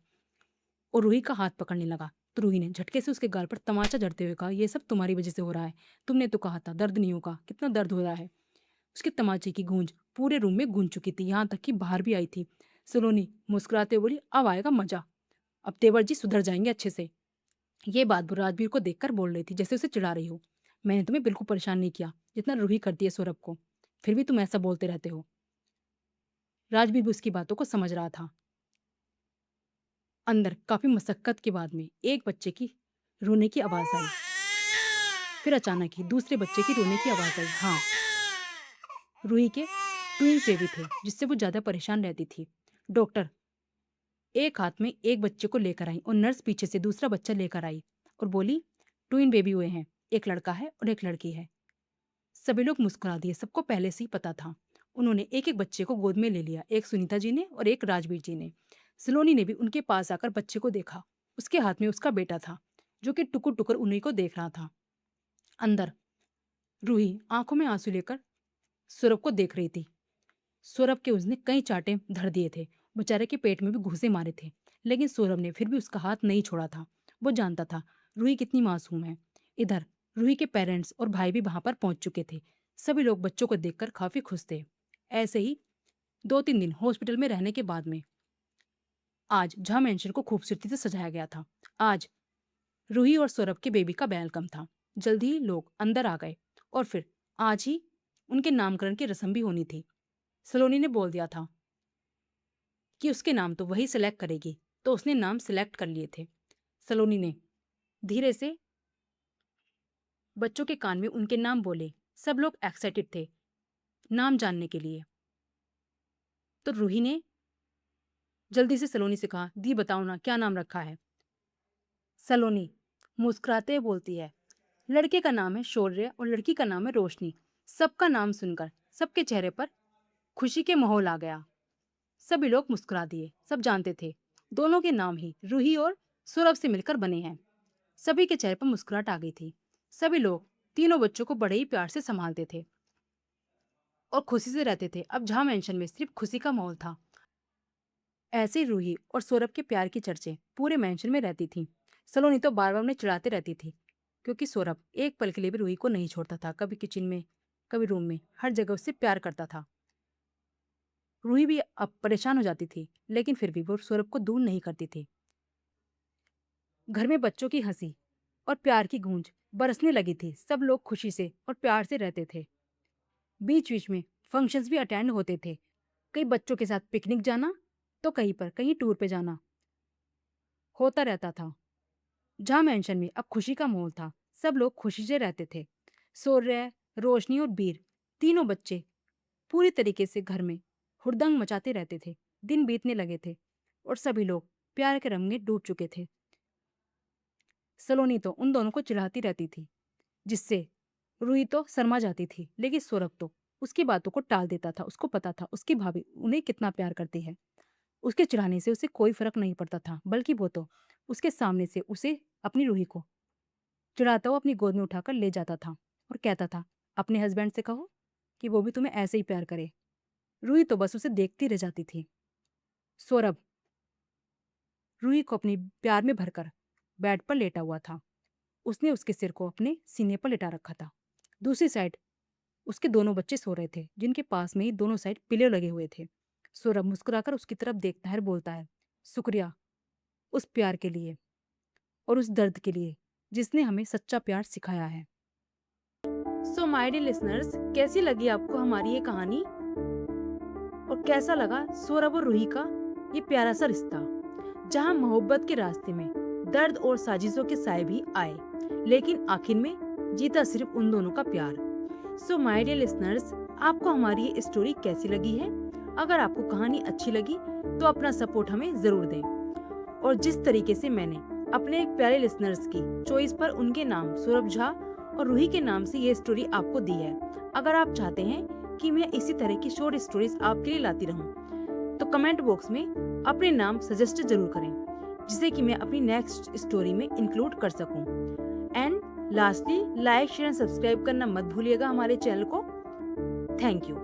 और रूही का हाथ पकड़ने लगा, तो रूही ने झटके से उसके गाल पर तमाचा जड़ते हुए कहा, ये सब तुम्हारी वजह से हो रहा है। तुमने तो कहा था दर्द नहीं होगा, कितना दर्द हो रहा है। उसके तमाचे की गूंज पूरे रूम में गूंज चुकी थी, यहाँ तक कि बाहर भी आई थी। सलोनी मुस्कुराते हुए बोली, अब आएगा मजा, अब तेवर जी सुधर जाएंगे अच्छे से। ये बात वो राजवीर को देखकर बोल रही थी, जैसे उसे चिढ़ा रही हो। मैंने तुम्हें बिल्कुल परेशान नहीं किया जितना रूही करती है सौरभ को, फिर भी तुम ऐसा बोलते रहते हो। राजवीर भी उसकी बातों को समझ रहा था। अंदर काफी मशक्कत के बाद में एक बच्चे की रोने की आवाज आई। फिर अचानक ही दूसरे बच्चे की रोने की आवाज आई। हाँ, रूही के ट्विंस बेबी थे, जिससे वो ज्यादा परेशान रहती थी। डॉक्टर एक हाथ में एक बच्चे को लेकर आई और नर्स पीछे से दूसरा बच्चा लेकर आई और बोली, ट्विन बेबी हुए हैं, एक लड़का है और एक लड़की है। सभी लोग मुस्कुरा दिए, सबको पहले से ही पता था। उन्होंने एक एक बच्चे को गोद में ले लिया, एक सुनीता जी ने और एक राजवीर जी ने। सलोनी ने भी उनके पास आकर बच्चे को देखा। उसके हाथ में उसका बेटा था, जो कि टुकुर टुकुर उन्हीं को देख रहा था। अंदर रूही आंखों में आंसू लेकर सौरभ को देख रही थी। सौरभ के उसने कई चांटे धर दिए थे। बेचारे के पेट में भी घूंसे मारे थे, लेकिन सौरभ ने फिर भी उसका हाथ नहीं छोड़ा था। वो जानता था रूही कितनी मासूम है। इधर रूही के पेरेंट्स और भाई भी वहां पर पहुंच चुके थे। सभी लोग बच्चों को देखकर काफी खुश थे। ऐसे ही 2-3 दिन हॉस्पिटल में रहने के बाद में आज झा मेंशन को खूबसूरती से सजाया गया था। आज रूही और सौरभ के बेबी का वेलकम था। जल्दी ही लोग अंदर आ गए और फिर आज ही उनके नामकरण की रस्म भी होनी थी। सलोनी ने बोल दिया था कि उसके नाम तो वही सिलेक्ट करेगी, तो उसने नाम सिलेक्ट कर लिए थे। सलोनी ने धीरे से बच्चों के कान में उनके नाम बोले। सब लोग एक्साइटेड थे नाम जानने के लिए। तो रूही ने जल्दी से सलोनी से कहा, दी बताओ ना क्या नाम रखा है। सलोनी मुस्कुराते हुए बोलती है, लड़के का नाम है शौर्य और लड़की का नाम है रोशनी। सबका नाम सुनकर सबके चेहरे पर खुशी के माहौल आ गया। सभी लोग मुस्कुरा दिए। सब जानते थे दोनों के नाम ही रूही और सौरभ से मिलकर बने हैं। सभी के चेहरे पर मुस्कुराहट आ गई थी। सभी लोग तीनों बच्चों को बड़े ही प्यार से संभालते थे और खुशी से रहते थे। अब जहाँ मेंशन में सिर्फ खुशी का माहौल था। ऐसे ही रूही और सौरभ के प्यार की चर्चे पूरे मेंशन में रहती थी। सलोनी तो बार बार उन्हें चिढ़ाते रहती थी, क्योंकि सौरभ एक पल के लिए भी रूही को नहीं छोड़ता था। कभी किचन में, कभी रूम में, हर जगह उससे प्यार करता था। रूही भी अब परेशान हो जाती थी, लेकिन फिर भी वो सौरभ को दूर नहीं करती थी। घर में बच्चों की हंसी और प्यार की गूंज बरसने लगी थी। सब लोग खुशी से और प्यार से रहते थे। बीच बीच में फंक्शंस भी अटेंड होते थे। कई बच्चों के साथ पिकनिक जाना, तो कहीं पर कहीं टूर पे जाना होता रहता था। जहाँ मेंशन में अब खुशी का माहौल था। सब लोग खुशी से रहते थे। सूर्य, रोशनी और बीर, तीनों बच्चे पूरी तरीके से घर में हुड़दंग मचाते रहते थे। दिन बीतने लगे थे और सभी लोग प्यार के रंग में डूब चुके थे। सलोनी तो उन दोनों को चिढ़ाती रहती थी, जिससे रूही तो शर्मा जाती थी, लेकिन सौरभ तो उसकी बातों को टाल देता था। उसको पता था उसकी भाभी उन्हें कितना प्यार करती है। उसके चिढ़ाने से उसे कोई फर्क नहीं पड़ता था, बल्कि वो तो उसके सामने से उसे अपनी रूही को चिढ़ाता हुआ अपनी गोद में उठाकर ले जाता था और कहता था, अपने हस्बैंड से कहो कि वो भी तुम्हें ऐसे ही प्यार करे। रूही तो बस उसे देखती रह जाती थी। सौरभ रूही को अपनी प्यार में भरकर बेड पर लेटा हुआ था। उसने उसके सिर को अपने सीने पर लेटा रखा था। दूसरी साइड उसके दोनों बच्चे सो रहे थे, जिनके पास में ही दोनों साइड पिलो लगे हुए थे। सौरभ मुस्कुराकर उसकी तरफ देखता है और बोलता है, शुक्रिया उस प्यार के लिए और उस दर्द के लिए जिसने हमें सच्चा प्यार सिखाया है। सो माय डियर लिसनर्स, कैसी लगी आपको हमारी ये कहानी और कैसा लगा सौरभ और रूही का ये प्यारा सा रिश्ता, जहां मोहब्बत के रास्ते में दर्द और साजिशों के साए भी आए, लेकिन आखिर में जीता सिर्फ उन दोनों का प्यार। सो माय डियर लिसनर्स, आपको हमारी ये स्टोरी कैसी लगी है? अगर आपको कहानी अच्छी लगी तो अपना सपोर्ट हमें जरूर दें। और जिस तरीके से मैंने अपने एक प्यारे लिसनर्स की चॉइस पर उनके नाम सौरभ झा और रूही के नाम से ये स्टोरी आपको दी है, अगर आप चाहते हैं कि मैं इसी तरह की शॉर्ट स्टोरीज आपके लिए लाती रहूं, तो कमेंट बॉक्स में अपने नाम सजेस्ट जरूर करें, जिसे कि मैं अपनी नेक्स्ट स्टोरी में इंक्लूड कर सकूं। And lastly, like, share and subscribe करना मत भूलिएगा हमारे चैनल को। Thank you.